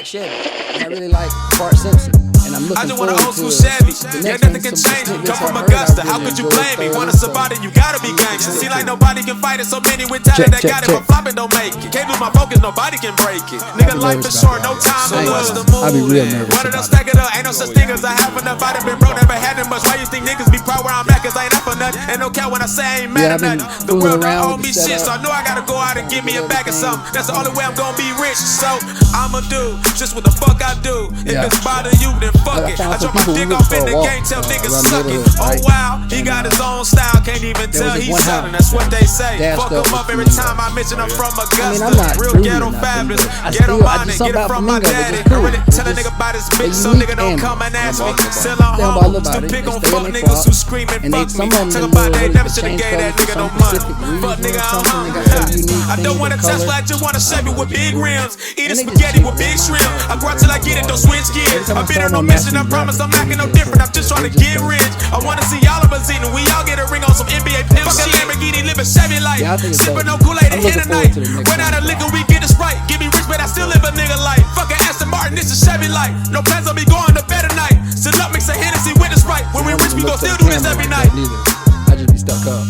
Chevy. And I really like Bart Simpson. And I'm looking forward to old school Chevy. the Yeah, next nothing one. can Some change. snippets Come from I heard, Augusta. I How really could you enjoyed blame me? thoroughly, Wanna so survive it, you gotta be gangster. See like nobody can fight it. So many with talent that got it, but flopping don't make it. Can't lose my focus, nobody can break it. Nigga, life is short, no time to lose. I'll be real nervous One of them about stack it up, ain't no such thing as I have enough. I done been broke, never had that much. Why you think niggas be proud where I'm at? Cause I ain't up for nothing. And no count when I say I ain't mad at nothing. The world don't owe me shit, so I know I gotta go out and give me a bag of something. That's the only way I'm gonna be rich. So I'ma do just what the fuck I do. If it's bothering you, then fuck it. I drop my dick off in the game, tell niggas suck it. Oh wow, he got his own style, can't even tell he's selling. That's what they say. Fuck him up every time I mention I'm from Augusta. Real ghetto fabulous, ghetto minded, get it from my daddy. I really tell a nigga about his bitch, so nigga don't come and ask me. Sell on hoes, to pick on fuck niggas who screaming fuck me. Talk about they never should've gave that nigga no money. Fuck nigga, I don't wanna Tesla, I just wanna Chevy with big rims. Eat a spaghetti with big shrimp. I grow till I get it, don't switch gears. I've been on no mission, I promise I'm acting no different. I'm just trying to get rich. I wanna see all of us eating. We all get a ring on some NBA pimp shit. Lamborghini, live a Chevy life. Sipping no Kool-Aid in the night. Run out of liquor, we get it Sprite. Get me rich, but I still live a nigga life. Fucking Aston Martin, this is Chevy life. No plans on me going to bed tonight. Sit up, mix a Hennessy with the Sprite. When we rich, we gon' still do this every night. I just be stuck up.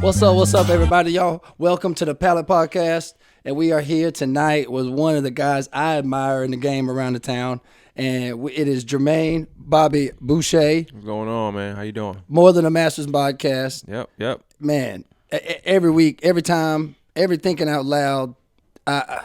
What's up, everybody, y'all? Welcome to the Pallet Podcast, and we are here tonight with one of the guys I admire in the game around the town, and it is Dhrmaine Bobby Boucher. What's going on, man? How you doing? More Than a Masters podcast. Yep. Man, every week, every time, every thinking out loud. I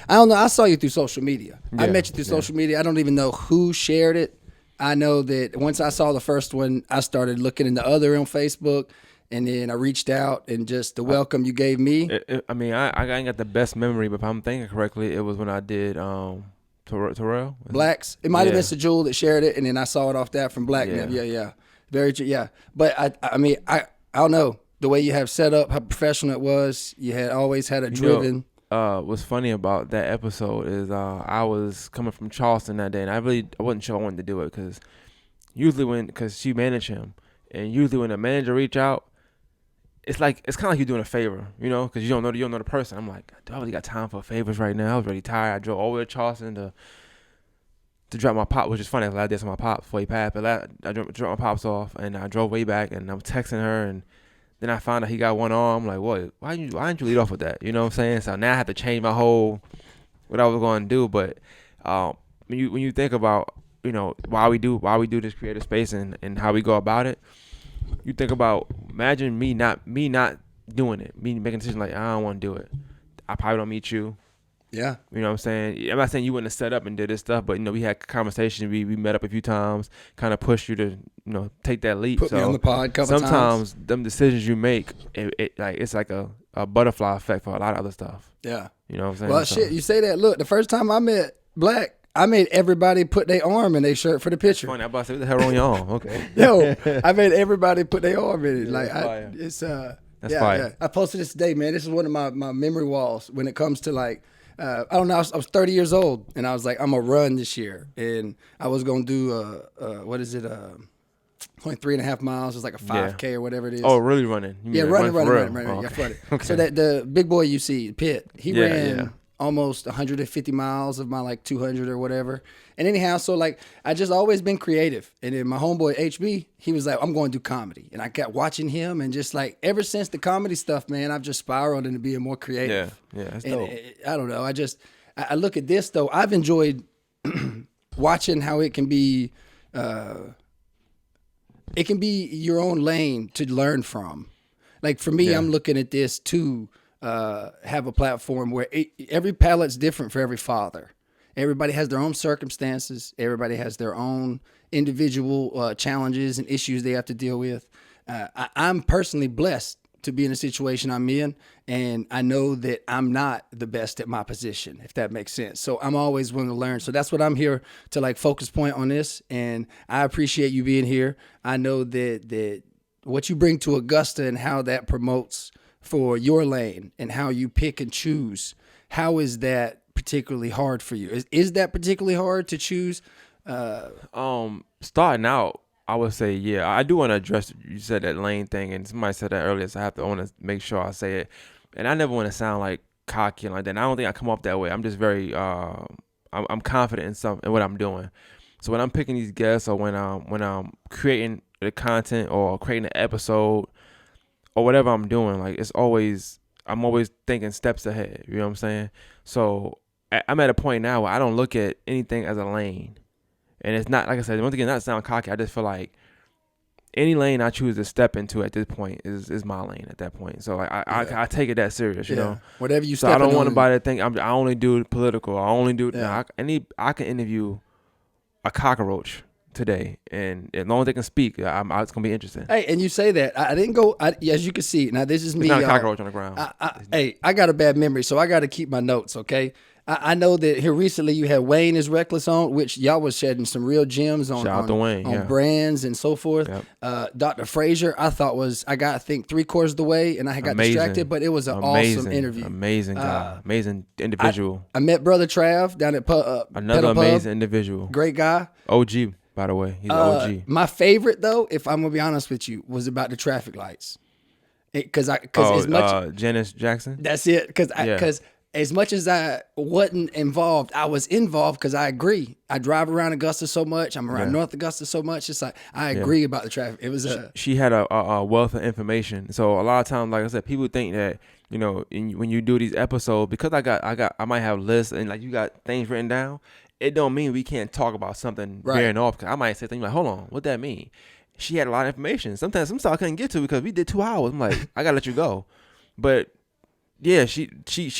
don't know. I saw you through social media. I met you through social media. I don't even know who shared it. I know that once I saw the first one, I started looking into other on Facebook. And then I reached out, and just the welcome you gave me. I ain't got the best memory, but if I'm thinking correctly, it was when I did Terrell. Blacks. It might have been Sejul that shared it, and then I saw it off that from Black. Yeah. Very true. Yeah. But I don't know the way you have set up, how professional it was. You had always had a driven. What's funny about that episode is I was coming from Charleston that day, and I wasn't sure I wanted to do it because because she managed him, and usually when the manager reach out. It's kind of like you're doing a favor, you know, because you don't know the person. I'm like, do I really got time for favors right now? I was really tired. I drove all the way to Charleston to drop my pop, which is funny because I did some of my pops before he passed. But I dropped my pops off, and I drove way back, and I'm texting her, and then I found out he got one arm. I'm like, what? Why didn't you lead off with that? You know what I'm saying? So now I have to change my whole what I was going to do. But when you think about why we do this creative space and how we go about it. You think about, imagine me not doing it, me making a decision like, I don't want to do it. I probably don't meet you. Yeah. You know what I'm saying? I'm not saying you wouldn't have set up and did this stuff, but, we had conversations. We met up a few times, kind of pushed you to, take that leap. Put me on the pod a couple times. Sometimes them decisions you make, it's like a butterfly effect for a lot of other stuff. Yeah. You know what I'm saying? Well, shit, you say that. Look, the first time I met Black, I made everybody put their arm in their shirt for the picture. Funny, I'm about to say, what the hell on your arm? Okay. Yo, I made everybody put their arm in it. That's fire. Yeah. I posted this today, man. This is one of my memory walls when it comes to I don't know. I was 30 years old, and I was like, I'm gonna run this year, and I was gonna do what is it? Only 3.5 miles. It's like a 5K or whatever it is. Oh, really running? Running. Oh, Yeah, flooded. Okay. So that the big boy you see, Pitt, he ran almost 150 miles of my 200 or whatever. And anyhow, so I just always been creative. And then my homeboy HB, he was like, I'm going to do comedy. And I kept watching him, and just ever since the comedy stuff, man, I've just spiraled into being more creative. Yeah, that's dope. I don't know. I look at this though. I've enjoyed watching how it can be your own lane to learn from. For me, I'm looking at this to have a platform where every pallet's different for every father. Everybody has their own circumstances. Everybody has their own individual challenges and issues they have to deal with. I'm personally blessed to be in a situation I'm in, and I know that I'm not the best at my position, if that makes sense. So I'm always willing to learn. So that's what I'm here to focus point on this, and I appreciate you being here. I know that what you bring to Augusta and how that promotes for your lane and how you pick and choose, how is that particularly hard for you? Is that particularly hard to choose? Starting out, I would say, yeah. I do want to address, you said that lane thing, and somebody said that earlier, so I want to make sure I say it. And I never want to sound like cocky and like that. And I don't think I come off that way. I'm just very I'm confident in what I'm doing. So when I'm picking these guests or when I'm creating the content or creating an episode or whatever I'm doing, like I'm always thinking steps ahead. You know what I'm saying? So I'm at a point now where I don't look at anything as a lane. And it's not, like I said, once again, not to sound cocky, I just feel like any lane I choose to step into at this point is my lane at that point. So like, I take it that serious, you know. Whatever you so step I don't want on. anybody to think I only do political. I only do. Yeah. I can interview a cockroach today, and as long as they can speak, it's gonna be interesting. Hey, and you say that I didn't go. As you can see, now this is me. It's not a cockroach on the ground. I got a bad memory, so I got to keep my notes. Okay. I know that here recently you had Wayne is Reckless on, which y'all was shedding some real gems on, Shout out to Wayne, on brands and so forth. Yep. Dr. Frazier, I thought I got 3/4 of the way and I got distracted, but it was an awesome interview. Amazing guy. Amazing individual. I met Brother Trav down at Another Pedal amazing Pub. individual. Great guy. OG, by the way. He's OG. My favorite, though, if I'm going to be honest with you, was about the traffic lights. Because as much... Janice Jackson? That's it. Because as much as I wasn't involved, I was involved because I agree. I drive around Augusta so much. I'm around North Augusta so much. It's like I agree about the traffic. It was she had a wealth of information. So a lot of times, like I said, people think that when you do these episodes, because I might have lists and like you got things written down. It don't mean we can't talk about something bearing off. Cause I might say things like, "Hold on, what that mean?" She had a lot of information. Sometimes some stuff I couldn't get to because we did 2 hours. I'm like, I gotta let you go, but. Yeah, she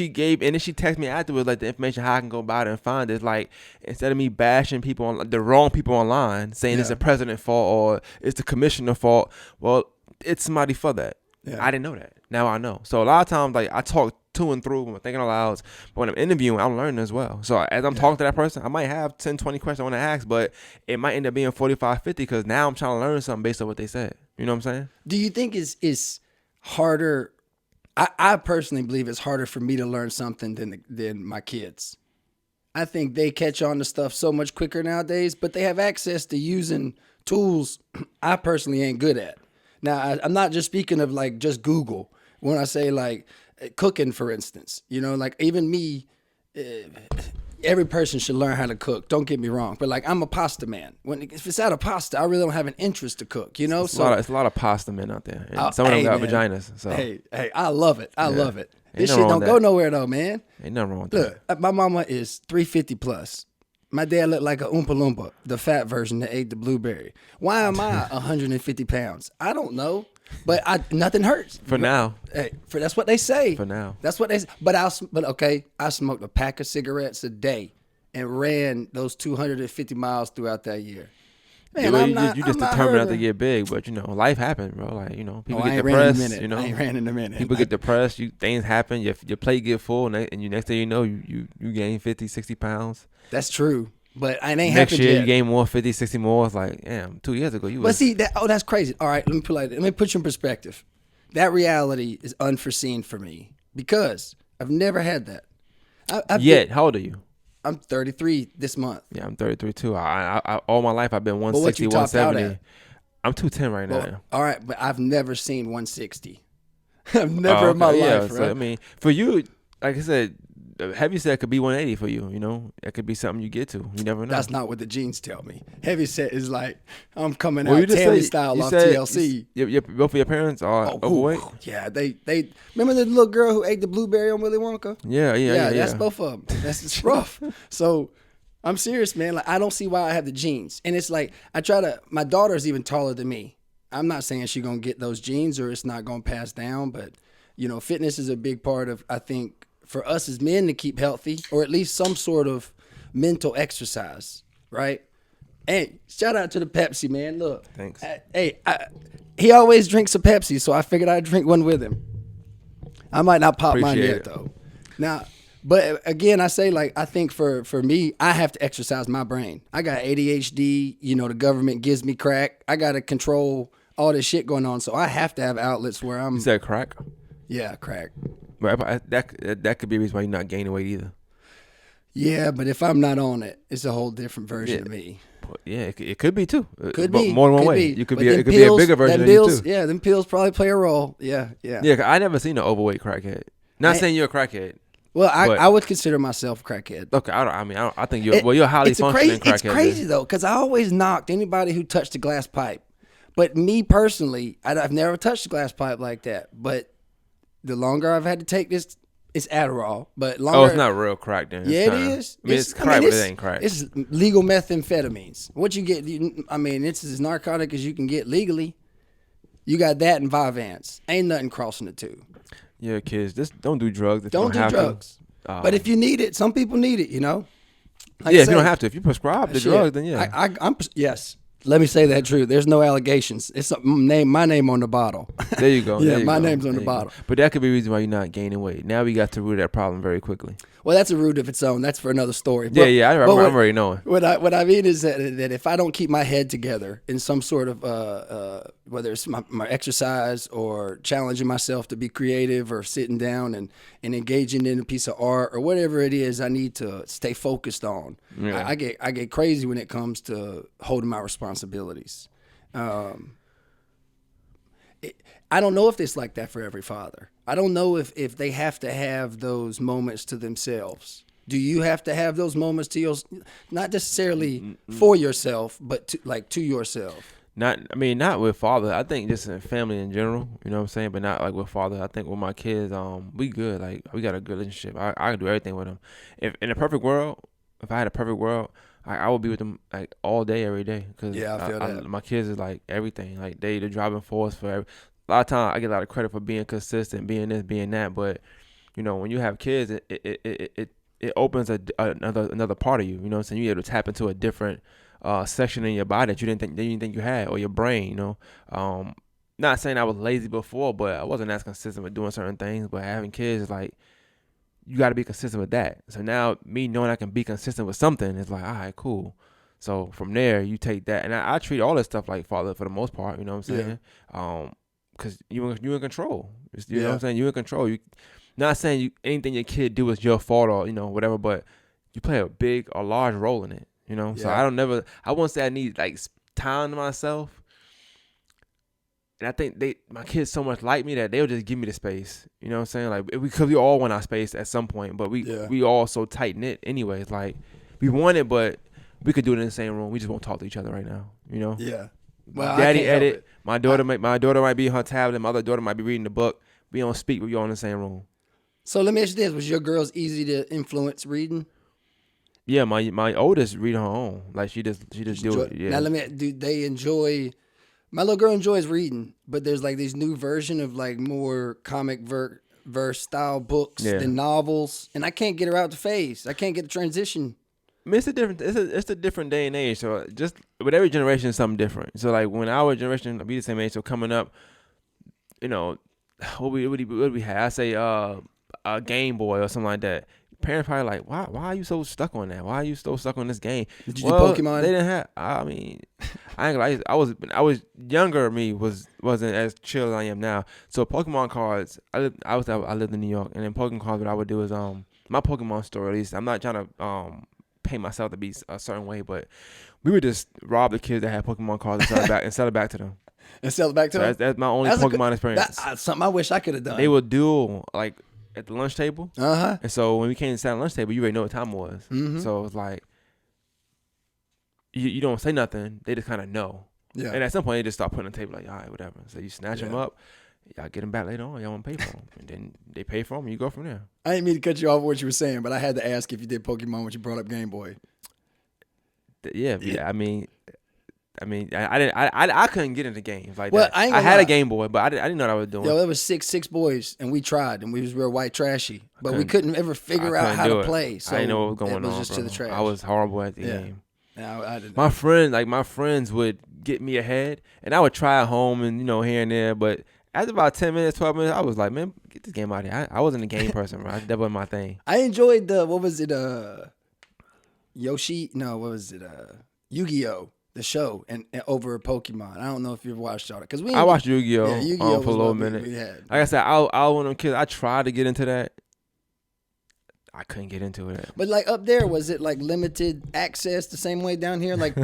gave, and then she texted me afterwards, like the information how I can go about it and find it. Like instead of me bashing people on the wrong people online, saying it's the president's fault or it's the commissioner's fault. Well, it's somebody for that. Yeah. I didn't know that. Now I know. So a lot of times, like I talk to and through when I'm thinking aloud, but when I'm interviewing, I'm learning as well. So as I'm talking to that person, I might have 10, 20 questions I want to ask, but it might end up being 45, 50 because now I'm trying to learn something based on what they said. You know what I'm saying? Do you think it's harder? I personally believe it's harder for me to learn something than my kids. I think they catch on to stuff so much quicker nowadays, but they have access to using tools I personally ain't good at. Now, I'm not just speaking of like just Google. When I say like cooking, for instance, like even me, every person should learn how to cook. Don't get me wrong, but like I'm a pasta man. If it's out of pasta, I really don't have an interest to cook. It's a lot of pasta men out there. And some of them got vaginas. So hey, I love it. I love it. This shit don't go nowhere though, man. Ain't nothing wrong with that. Look, my mama is 350 plus. My dad looked like a Oompa Loompa, the fat version that ate the blueberry. Why am I 150 pounds? I don't know. But nothing hurts for now. Hey, that's what they say. For now, that's what they say. But I smoked a pack of cigarettes a day and ran those 250 miles throughout that year. Man, you just determined not to get big, but life happens, bro. Like people get depressed. I ain't ran in a minute. People get depressed. Things happen. Your plate get full, and you next thing you know, you gain 50, 60 pounds. That's true. But it ain't next happened year yet. You gain more, 50, 60 more. It's like, damn, 2 years ago you was. But see, that's crazy. All right, let me put you in perspective. That reality is unforeseen for me because I've never had that. How old are you? I'm 33 this month. Yeah, I'm 33 too. I all my life I've been 160, 170. I'm 210 right now. All right, but I've never seen 160. I've never in my life, right? So, I mean, for you, like I said, heavy set could be 180 for you. That could be something you get to. You never know. That's not what the genes tell me. Heavy set is like I'm coming out Tammy style off TLC. Both of your parents are overweight. Yeah, they remember the little girl who ate the blueberry on Willy Wonka. Yeah. That's both of them. It's rough. So I'm serious, man. Like I don't see why I have the genes, and it's like my daughter's even taller than me. I'm not saying she's gonna get those genes or it's not gonna pass down, but fitness is a big part of I think. For us as men to keep healthy, or at least some sort of mental exercise, right? Hey, shout out to the Pepsi, man. Look. Thanks. He always drinks a Pepsi, so I figured I'd drink one with him. I might not pop mine yet, though. Now, but again, I say, like, I think for me, I have to exercise my brain. I got ADHD. The government gives me crack. I got to control all this shit going on, so I have to have outlets where I'm... You said crack? Yeah, crack. But that could be a reason why you're not gaining weight either. Yeah, but if I'm not on it, it's a whole different version of me. Yeah, it could be too. Could be more than one way. It could be a bigger version of you too. Yeah, them pills probably play a role. Yeah. Yeah, I never seen an overweight crackhead. Not saying you're a crackhead. Well, I would consider myself crackhead. Okay, I think you're highly functioning crackhead. It's crazy though, because I always knocked anybody who touched a glass pipe. But me personally, I've never touched a glass pipe like that. But the longer I've had to take this, it's Adderall. But longer, oh, it's not real crack then. Yeah, it is. I mean, it's crack, but it ain't crack. It's legal methamphetamines. What you get, it's as narcotic as you can get legally. You got that and Vyvanse. Ain't nothing crossing the two. Yeah, kids, just don't do drugs. Don't do drugs. But if you need it, some people need it, Like if you don't have to. If you prescribe the drugs, then yeah. I'm yes. Let me say that true. There's no allegations. It's my name on the bottle. There you go. Yeah, my name's on the bottle. But that could be the reason why you're not gaining weight. Now we got to root that problem very quickly. Well, that's a root of its own. That's for another story. But, I'm already knowing. What I mean is that if I don't keep my head together in some sort of whether it's my exercise or challenging myself to be creative or sitting down and engaging in a piece of art or whatever it is I need to stay focused on, I get crazy when it comes to holding my responsibilities. I don't know if it's like that for every father. I don't know if they have to have those moments to themselves. Do you have to have those moments to not necessarily for yourself, but to yourself? Not with father. I think just in family in general, you know what I'm saying? But not like with father. I think with my kids, we good. Like we got a good relationship. I can do everything with them. If in a perfect world, if I had a perfect world, I would be with them like all day, every day. Cause I feel that. My kids is like everything. Like they the driving force for a lot of time. I get a lot of credit for being consistent, being this, being that. But when you have kids, it opens another part of you. You know what I'm saying? You're able to tap into a different section in your body that you didn't think you had, or your brain. Not saying I was lazy before, but I wasn't as consistent with doing certain things. But having kids is like, you got to be consistent with that. So now me knowing I can be consistent with something is like, all right, cool. So from there, you take that, and I treat all this stuff like father for the most part. You know what I'm saying? Because you in control. You know what I'm saying? You in control. You not saying anything your kid do is your fault or whatever, but you play a large role in it. So I won't say I need like time to myself. And I think my kids so much like me that they'll just give me the space. You know what I'm saying? Like because we all want our space at some point, but we all so tight knit anyways. Like we want it, but we could do it in the same room. We just won't talk to each other right now. Yeah. Well, Daddy edit. My daughter might be on her tablet. My other daughter might be reading the book. We don't speak, but we all in the same room. So let me ask you this: was your girls easy to influence reading? Yeah, my oldest read her own. Like she just do it. Yeah. Now do they enjoy? My little girl enjoys reading, but there's like these new version of like more comic verse style books than novels, and I can't get her out the phase. I can't get the transition. I mean, it's a different day and age. So just with every generation, is something different. So like when our generation be the same age, so coming up, what we had? I say a Game Boy or something like that. Parents probably like, why are you so stuck on that? Why are you so stuck on this game? Did you do Pokemon? They didn't have. I mean, I ain't gonna lie. I was younger. Me wasn't as chill as I am now. So Pokemon cards. I lived in New York, and then Pokemon cards. What I would do is my Pokemon store. At least I'm not trying to pay myself to be a certain way, but we would just rob the kids that had Pokemon cards and sell it back to them. And sell it back to them. That's my only Pokemon experience. That's something I wish I could have done. They would duel like at the lunch table. Uh-huh. And so when we came to sit at the lunch table, you already know what time it was. Mm-hmm. So it was like you don't say nothing. They just kind of know. Yeah. And at some point, they just start putting on the table like, all right, whatever. So you snatch them up. Y'all get them back later on. Y'all want to pay for them. And then they pay for them, and you go from there. I didn't mean to cut you off what you were saying, but I had to ask if you did Pokemon when you brought up Game Boy. Yeah. I mean, I couldn't get into games like that. I had a Game Boy, but I didn't know what I was doing. Yo, there was six boys, and we tried, and we was real white trashy, but we couldn't ever figure out how to play. So I didn't know what was going on. It was just to the trash. I was horrible at the game. No, I didn't. My friends would get me ahead, and I would try at home and here and there. But after about 10 minutes, 12 minutes, I was like, man, get this game out of here. I wasn't a game person, bro. That wasn't my thing. I enjoyed what was it? Yoshi? No, what was it? Yu-Gi-Oh! The show and over Pokemon. I don't know if you've watched all that because I watched Yu-Gi-Oh! Yu-Gi-Oh! For a little minute. Like I said, I was one of them kids. I tried to get into that. I couldn't get into it. But like up there, was it like limited access the same way down here? Like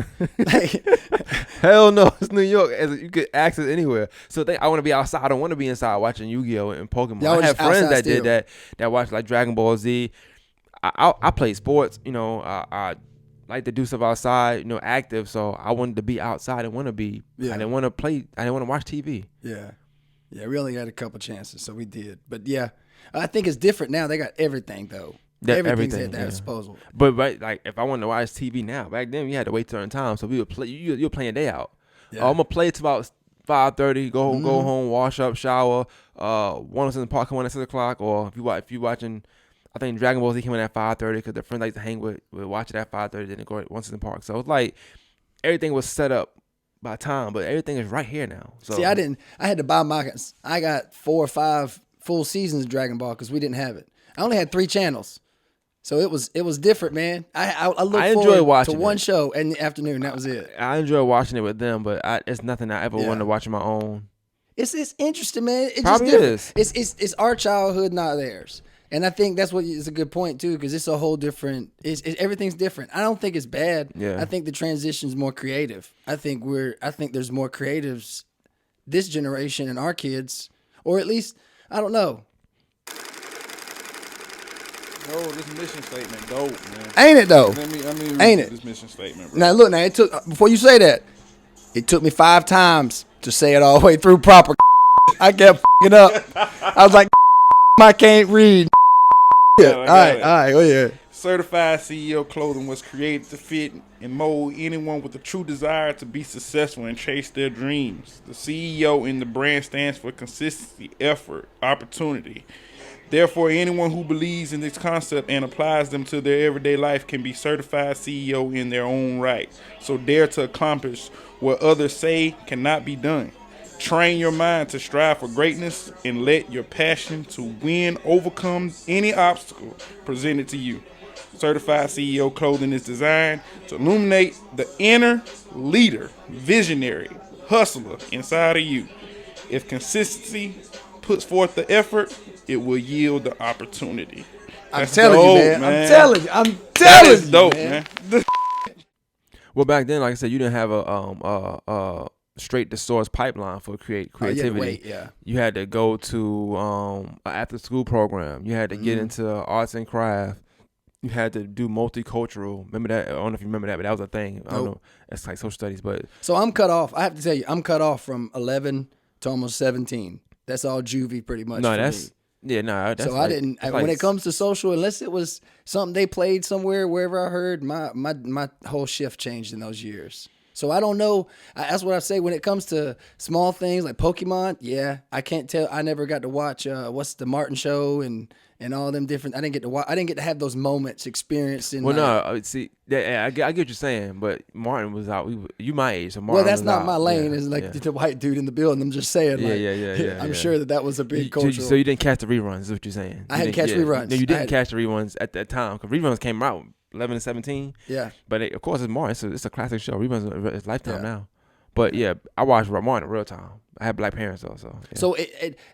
Hell no, it's New York. You could access anywhere. So I want to be outside. I don't want to be inside watching Yu-Gi-Oh and Pokemon. Y'all I have just friends outside that did still. that watch like Dragon Ball Z. I play sports. I like to do stuff outside. Active. So I wanted to be outside. I didn't want to be. Yeah. I didn't want to play. I didn't want to watch TV. Yeah. Yeah, we only had a couple chances, so we did. But yeah, I think it's different now. They got everything though. Everything's at their disposal. But like if I wanted to watch TV now, back then we had to wait certain times. So we would play. You're playing day out. Yeah. I'm gonna play till about 5:30. Go home, wash up, shower. One was in the park, come on at 6 o'clock. Or if you watching, I think Dragon Ball Z came in at 5:30 because the friends like to hang with watch it at 5:30. Then go once in the park. So it's like everything was set up by time, but everything is right here now. So See, I had to buy I got 4 or 5 full seasons of Dragon Ball because we didn't have it. I only had 3 channels, so it was different, man. I looked enjoy forward watching to one it. show in the afternoon. That was it. I enjoy watching it with them, but it's nothing I ever wanted to watch on my own. It's interesting, man. It's Probably just different. is. It's our childhood, not theirs. And I think that's what is a good point too, because it's a whole different. Everything's different. I don't think it's bad. Yeah. I think the transition's more creative. I think there's more creatives this generation and our kids, or at least I don't know. Oh, this mission statement dope, man. Ain't it though? Let me read Ain't it? this mission statement, bro. Now look, it took before you say that. It took me 5 times to say it all the way through proper. I kept it up. I was like, I can't read. Yeah. I All got it. right. Oh yeah. Certified CEO clothing was created to fit and mold anyone with a true desire to be successful and chase their dreams. The CEO in the brand stands for consistency, effort, opportunity. Therefore, anyone who believes in this concept and applies them to their everyday life can be certified CEO in their own right. So dare to accomplish what others say cannot be done. Train your mind to strive for greatness and let your passion to win overcome any obstacle presented to you. Certified CEO clothing is designed to illuminate the inner leader, visionary, hustler inside of you. If consistency puts forth the effort, it will yield the opportunity. I'm That's telling dope, you, man. I'm telling That is you, dope, man. man. Well, back then, like I said, you didn't have a straight to source pipeline for creativity. Wait, yeah. You had to go to an after school program. You had to get into arts and craft. You had to do multicultural. Remember that? I don't know if you remember that, but that was a thing. I don't know. It's like social studies, but So I'm cut off. I have to tell you, I'm cut off from 11 to almost 17. That's all juvie pretty much. no, for that's me. yeah, no. That's So I didn't. When it comes to social, unless it was something they played somewhere, wherever I heard, my whole shift changed in those years. So I don't know. That's what I say when it comes to small things like Pokemon. Yeah, I can't tell. I never got to watch what's the Martin show and all them different. I didn't get to watch. I didn't get to have those moments experienced in. Well, no, see, I get what you're saying, but Martin was out. You my age, so Martin. Well, that's was not out. my lane. Yeah, It's like yeah. the white dude in the building. I'm just saying. Yeah. I'm sure that was a big cultural. So you didn't catch the reruns, is what you're saying? I hadn't catch reruns. No, you I didn't had- catch the reruns at that time because reruns came out 11 and 17. Yeah. But of course, it's Martin. It's a classic show. Reruns it's Lifetime Yeah. now. But yeah, I watched Martin in real time. I had black parents though, so. Yeah. So,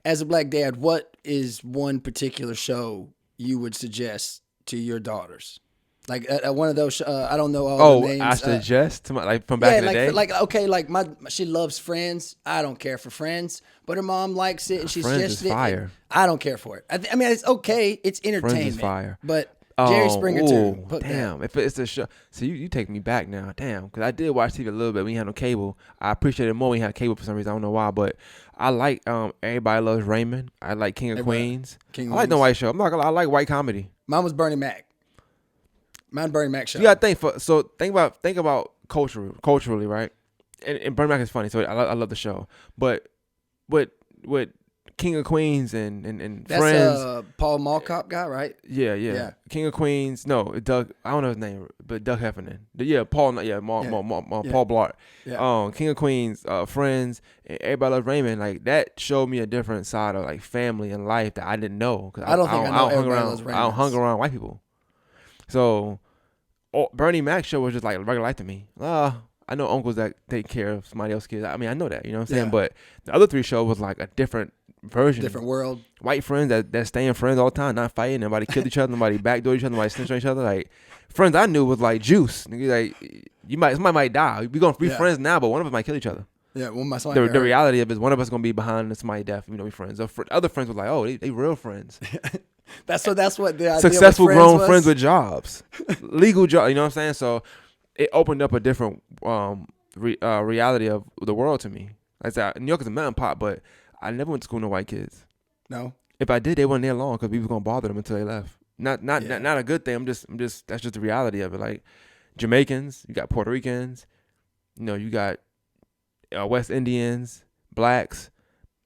as a black dad, what is one particular show you would suggest to your daughters? Like one of those. I don't know all the names. I suggest to my from back in the day. Like she loves Friends. I don't care for Friends, but her mom likes it and she's Friends just is fire. I don't care for it. I mean, it's okay. It's entertainment. Friends is fire. But Jerry Springer too. Ooh, damn, if it's a show, so you take me back now, damn, because I did watch TV a little bit. We had no cable. I appreciate it more when we had cable for some reason. I don't know why, but I like Everybody Loves Raymond. I like King of Queens. I like the white show. I'm not gonna lie, I like white comedy. Mine was Bernie Mac. Mine Bernie Mac show. You gotta think about culturally, right? And Bernie Mac is funny, so I love the show. But with King of Queens and That's Friends. Paul Mallcop guy, right? Yeah. King of Queens. No, Doug. I don't know his name, but Doug Heffernan. Paul. Paul Blart. Yeah. King of Queens. Friends. And Everybody Loves Raymond. Like that showed me a different side of like family and life that I didn't know. Cause I don't think I know Everybody Loves I don't hung around white people. So, Bernie Mac show was just like regular life to me. I know uncles that take care of somebody else's kids. I mean, I know that, you know what I'm saying? Yeah. But the other 3 shows was like a different version. Different world. White friends that staying friends all the time, not fighting. Nobody killed each other. Nobody backdoor each other. Nobody snitched on each other. Like friends I knew was like juice. Nigga, like somebody might die. We gonna be friends now, but one of us might kill each other. Yeah, one of my the reality of it is one of us gonna be behind somebody's death. We friends. Other friends were like, oh, they real friends. That's what the idea successful with grown was. friends with jobs, legal job. You know what I'm saying? So it opened up a different reality of the world to me. Like I said, New York is a melting pot, but I never went to school with no white kids. No. If I did, they weren't there long because we was gonna bother them until they left. Not a good thing. I'm just that's just the reality of it. Like Jamaicans, you got Puerto Ricans, you got West Indians, blacks.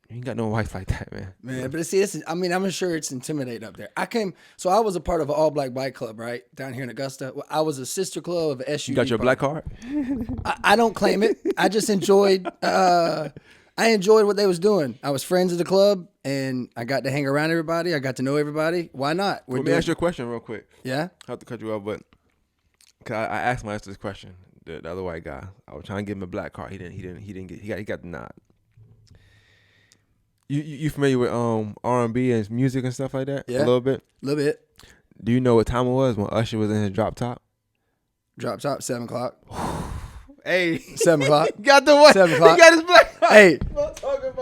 You ain't got no whites like that, man. Man, but see, I'm sure it's intimidating up there. I was a part of an all-black bike club, right, down here in Augusta. I was a sister club of SUV. You got your black card? I don't claim it. I just enjoyed. I enjoyed what they was doing. I was friends of the club, and I got to hang around everybody. I got to know everybody. Why not? Let me ask you a question real quick. Yeah. I have to cut you off, but cause I asked my this question. The other white guy. I was trying to give him a black card. He didn't get. He got the nod. You familiar with R&B and music and stuff like that? Yeah. A little bit. Do you know what time it was when Usher was in his drop top? Drop top 7 o'clock. Hey, 7 o'clock. Got the what? 7 o'clock. He got his black card.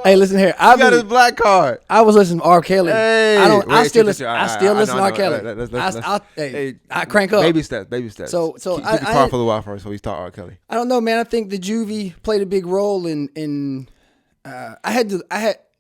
Hey, listen here. He got his black card. I was listening to R. Kelly. Hey, I still listen to R. Kelly. I crank up. Baby steps. So keep the car for a while first, so we start R. Kelly. I don't know, man. I think the juvie played a big role in.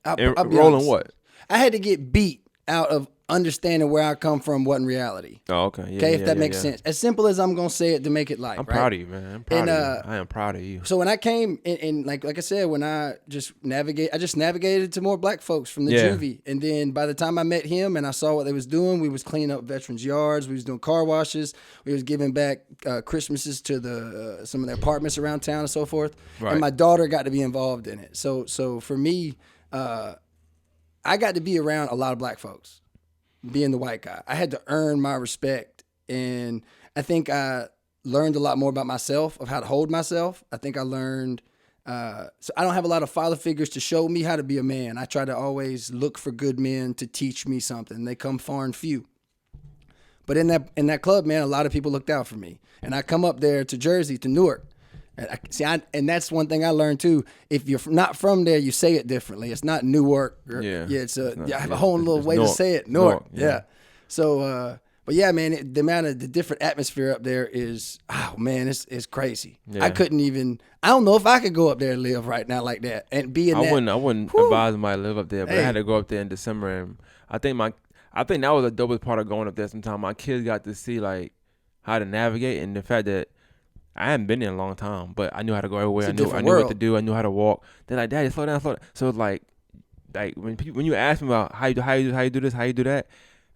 I'll be rolling honest. what? I had to get beat out of understanding where I come from, what in reality. Oh, okay. Yeah, if that makes sense. As simple as I'm gonna say it to make it light. I'm proud of you, man. I'm proud of you. I am proud of you. So when I came and like I said, when I just navigated to more black folks from the juvie, and then by the time I met him and I saw what they was doing, we was cleaning up veterans' yards, we was doing car washes, we was giving back Christmases to the some of the apartments around town and so forth. Right. And my daughter got to be involved in it. So for me, I got to be around a lot of black folks. Being the white guy, I had to earn my respect, and I think I learned a lot more about myself, of how to hold myself. I think I learned. So I don't have a lot of father figures to show me how to be a man. I try to always look for good men to teach me something. They come far and few. But in that club, man, a lot of people looked out for me, and I come up there to Jersey, to Newark. And that's one thing I learned too. If you're not from there, you say it differently. It's not Newark. I have a whole little way to say it. Newark. Yeah. So, but yeah, man, the different atmosphere up there is, oh man, it's crazy. Yeah. I don't know if I could go up there and live right now like that and be in that. I wouldn't advise somebody to live up there, but I had to go up there in December, and I think that was the dopest part of going up there. Sometimes my kids got to see like how to navigate, and the fact that I hadn't been there in a long time, but I knew how to go everywhere. I knew what to do. I knew how to walk. They're like, Daddy, slow down. So it's like when you ask me about how you do this, how you do that,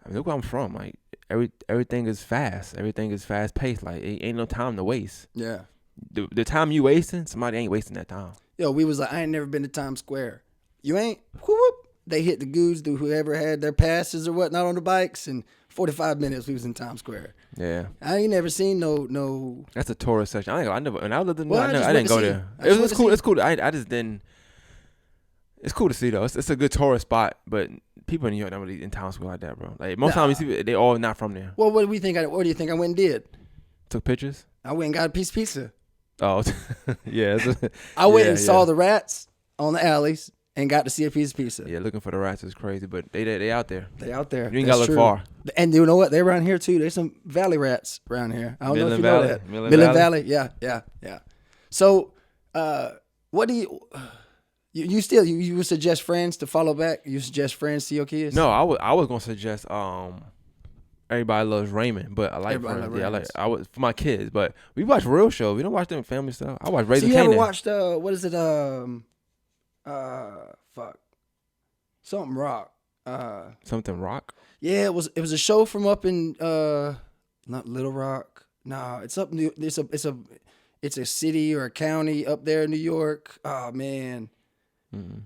I mean, look where I'm from. Like everything is fast. Everything is fast paced. Like it ain't no time to waste. Yeah. The time you wasting, somebody ain't wasting that time. Yo, we was like, I ain't never been to Times Square. You ain't? Whoop. They hit the goose to whoever had their passes or whatnot on the bikes, and 45 minutes we was in Times Square. Yeah, I ain't never seen no. That's a tourist section. I never. When I lived in, I didn't go there. It was cool. It's cool. I just didn't. It's cool to see though. It's a good tourist spot, but people in New York don't really in Times Square like that, bro. Like most times you see, they all not from there. Well, what do you think I went and did? Took pictures. I went and got a piece of pizza. Oh, yeah. I went and saw the rats on the alleys. And got to see a piece of pizza. Yeah, looking for the rats is crazy, but they out there. They out there. You ain't got to look far. And you know what? They around here too. There's some valley rats around here. I don't know if you know that. Midland Valley. Yeah. So, what do you would suggest friends to follow back? You suggest friends to your kids? No, I was gonna suggest Everybody Loves Raymond, but I like Friends. Yeah, I was for my kids, but we watch real shows. We don't watch them family stuff. I watch Raising Kanan. You ever watched what is it? Something Rock. Something Rock? Yeah, it was a show from up in not Little Rock. No, it's up New. It's a city or a county up there in New York. Oh man,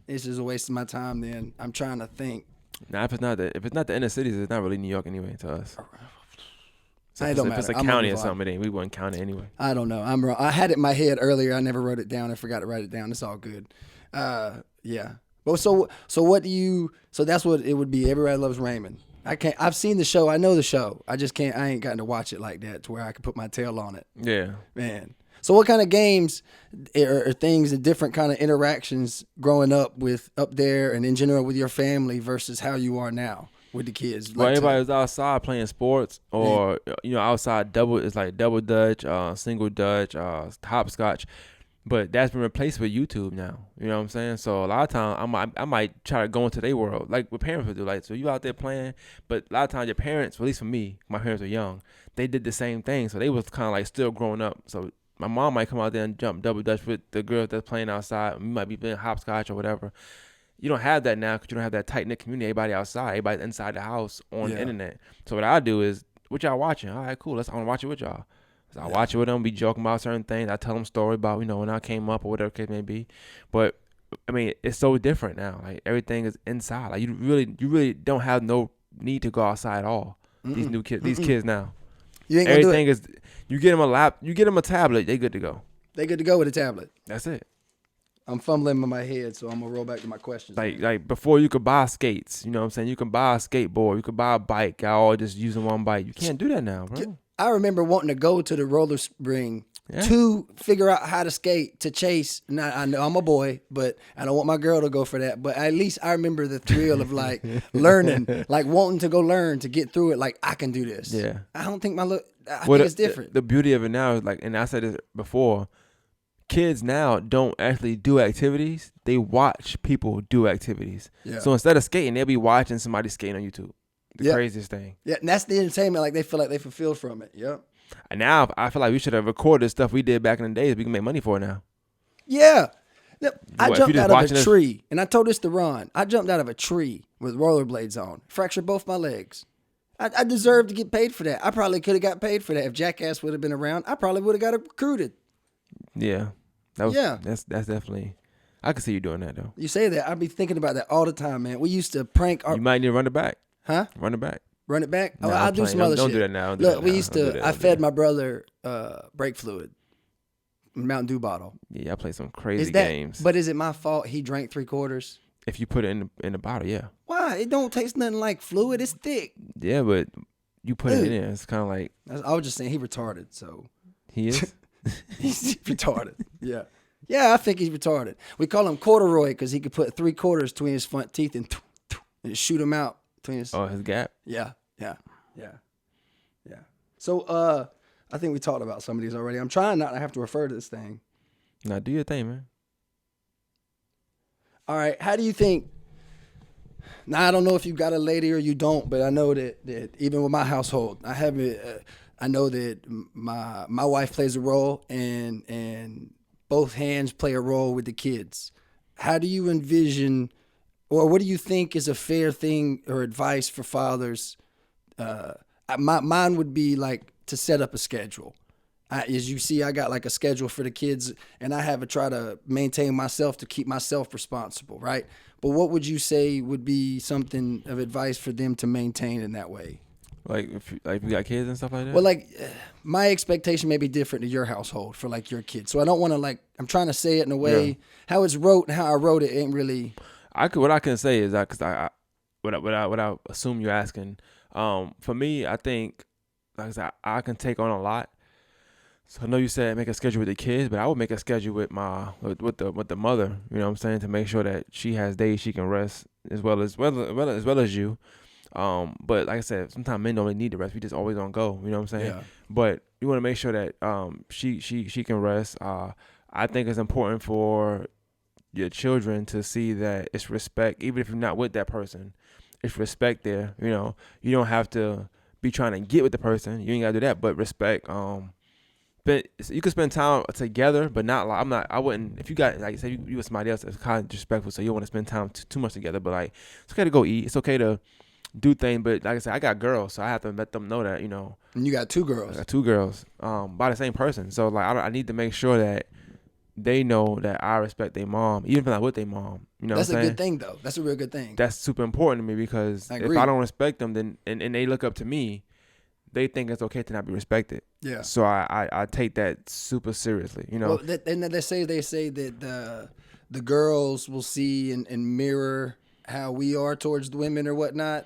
This is a waste of my time. Then I'm trying to think. Now, if it's not the inner cities, it's not really New York anyway to us. So if it's a county or something, then we wouldn't count it anyway. I don't know. I'm wrong. I had it in my head earlier. I never wrote it down. I forgot to write it down. It's all good. Yeah. Well, so what do you? So that's what it would be. Everybody Loves Raymond. I've seen the show. I know the show. I just can't. I ain't gotten to watch it like that to where I can put my tail on it. Yeah. Man. So what kind of games or things and different kind of interactions growing up there and in general with your family versus how you are now with the kids? Well, everybody was outside playing sports or outside double dutch, single dutch, hopscotch. But that's been replaced with YouTube now. You know what I'm saying? So a lot of times I might try to go into their world, like what parents would do. Like, so you out there playing, but a lot of times your parents, at least for me, my parents were young. They did the same thing, so they was kind of like still growing up. So my mom might come out there and jump double dutch with the girls that's playing outside. We might be playing hopscotch or whatever. You don't have that now because you don't have that tight knit community. Everybody outside, everybody's inside the house on the internet. So what I do is, what y'all watching? All right, cool. I want to watch it with y'all. So I watch it with them, be joking about certain things. I tell them story about, when I came up or whatever case may be. But I mean, it's so different now. Like everything is inside. Like you really don't have no need to go outside at all. These new kids, these kids now. You ain't gonna everything do it. is. You get them you get them a tablet, they good to go. They good to go with a tablet. That's it. I'm fumbling in my head, so I'm gonna roll back to my questions. Like before, you could buy skates. You know what I'm saying? You can buy a skateboard. You could buy a bike. Y'all just using one bike. You can't do that now, bro. I remember wanting to go to the roller spring to figure out how to skate, to chase. Now, I know I'm a boy, but I don't want my girl to go for that. But at least I remember the thrill of like learning, like wanting to go learn to get through it. Like I can do this. Yeah. I don't think I think it's different. The beauty of it now is like, and I said this before, kids now don't actually do activities. They watch people do activities. Yeah. So instead of skating, they'll be watching somebody skating on YouTube. The craziest thing. Yeah, and that's the entertainment. Like they feel like they fulfilled from it. Yep. And now I feel like we should have recorded stuff we did back in the days. We can make money for it now. Yeah. I jumped out of a tree, and I told this to Ron. I jumped out of a tree with rollerblades on, fractured both my legs. I deserved to get paid for that. I probably could have got paid for that if Jackass would have been around. I probably would have got recruited. Yeah. That's definitely. I can see you doing that though. You say that, I'd be thinking about that all the time, man. We used to prank our. You might need to run it back. Huh? Run it back. Run it back? No, I'll do some other shit. Don't do that now. Look, we used to. I fed my brother brake fluid, Mountain Dew bottle. Yeah, I played some crazy games. But is it my fault he drank 3/4? If you put it in the bottle, yeah. Why? It don't taste nothing like fluid. It's thick. Yeah, but you put it in there. It's kind of like. I was just saying he retarded. So he is. He's retarded. Yeah. Yeah, I think he's retarded. We call him corduroy because he could put 3/4 between his front teeth and shoot him out between his. Oh, his gap. Yeah. So, I think we talked about some of these already. I'm trying not to have to refer to this thing. Now, do your thing, man. All right. How do you think? Now, I don't know if you got a lady or you don't, but I know that even with my household, I have it. I know that my wife plays a role, and both hands play a role with the kids. How do you envision, or what do you think is a fair thing or advice for fathers? Mine would be like to set up a schedule. As you see, I got like a schedule for the kids, and I have to try to maintain myself to keep myself responsible, right? But what would you say would be something of advice for them to maintain in that way? Like if you got kids and stuff like that? Well, like my expectation may be different to your household for like your kids. So I don't want to I'm trying to say it in a way how it's wrote and how I wrote it ain't really. What I can say is that because what I assume you're asking. For me, I think like I said, I can take on a lot. So I know you said make a schedule with the kids, but I would make a schedule with the mother. You know what I'm saying, to make sure that she has days she can rest as well as you. But like I said, sometimes men don't really need to rest. We just always on go. You know what I'm saying? Yeah. But you want to make sure that she can rest. I think it's important for your children to see that it's respect, even if you're not with that person. It's respect there. You know, you don't have to be trying to get with the person. You ain't gotta do that, but respect. But you can spend time together, but not like I wouldn't. If you got like say you with somebody else, it's kind of disrespectful. So you don't want to spend time too much together. But like it's okay to go eat. It's okay to do things. But like I said, I got girls, so I have to let them know that And you got 2 girls. I got 2 girls. By the same person. So like I need to make sure that they know that I respect their mom, even if I'm not with their mom. You know, that's what I'm a saying? good thing though. That's a real good thing. That's super important to me because if I don't respect them, then and they look up to me, they think it's okay to not be respected. Yeah. So I take that super seriously. Well, and they say that the girls will see and mirror how we are towards the women or whatnot.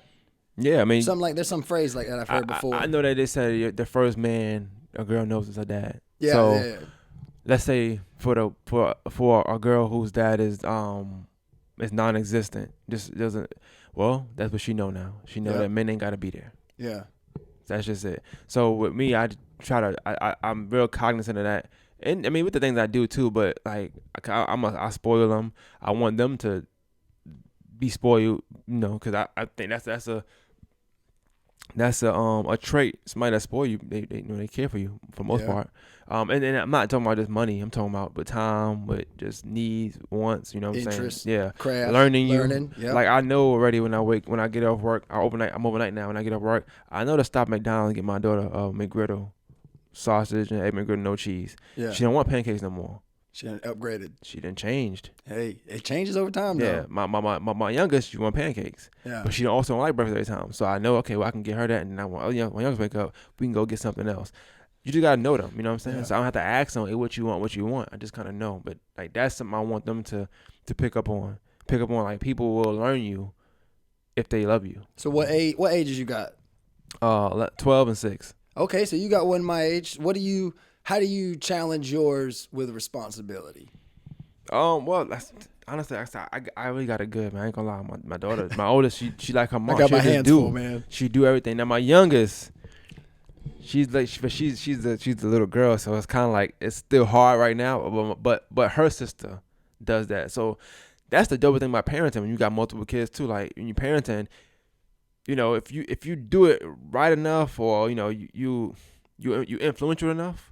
Yeah, I mean, Something like there's some phrase like that I've heard before. I know that they said the first man a girl knows is her dad. Yeah, so yeah. let's say for a girl whose dad is non-existent, just doesn't. Well, that's what she know now. She know that men ain't gotta be there. Yeah. That's just it. So with me, I'm real cognizant of that, and I mean with the things I do too. But like I spoil them. I want them to be spoiled, because I think that's a trait. Somebody that spoil you, they care for you for the most part. And I'm not talking about just money. I'm talking about with time, with just needs, wants. You know what I'm Interest, saying? Yeah, craft, learning. Yep. Like I know already when I get off work. I'm overnight now. When I get off work, I know to stop McDonald's and get my daughter McGriddle sausage and egg McGriddle, no cheese. Yeah. She don't want pancakes no more. She done upgraded. She done changed. Hey, it changes over time, though. Yeah, my youngest, she want pancakes. Yeah. But she also don't like breakfast every time. So I know, okay, well, I can get her that, and then when youngest wake up, we can go get something else. You just gotta know them, you know what I'm saying? Yeah. So I don't have to ask them, hey, what you want. I just kind of know. But like that's something I want them to pick up on. Like people will learn you if they love you. So what ages you got? 12 and 6. Okay, so you got one my age. How do you challenge yours with responsibility? Well, honestly, I really got it good, man. I ain't gonna lie. My daughter, my oldest, she like her mom. I got she my just hands do. full, man. She do everything. Now my youngest, she's the little girl, so it's kind of like it's still hard right now. But her sister does that. So that's the dope thing about parenting. When you got multiple kids too, like when you parenting, if you do it right enough, or you influential enough.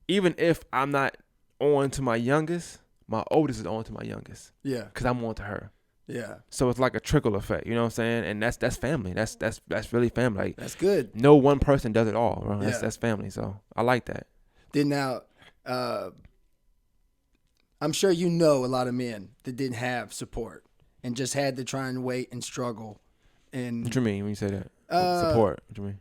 Even if I'm not on to my youngest, my oldest is on to my youngest. Yeah. Because I'm on to her. Yeah. So it's like a trickle effect, you know what I'm saying? And that's family. That's really family. Like, that's good. No one person does it all, bro. Yeah. That's family. So I like that. Then now, I'm sure you know a lot of men that didn't have support and just had to try and wait and struggle. And what you mean when you say that? Support. What you mean?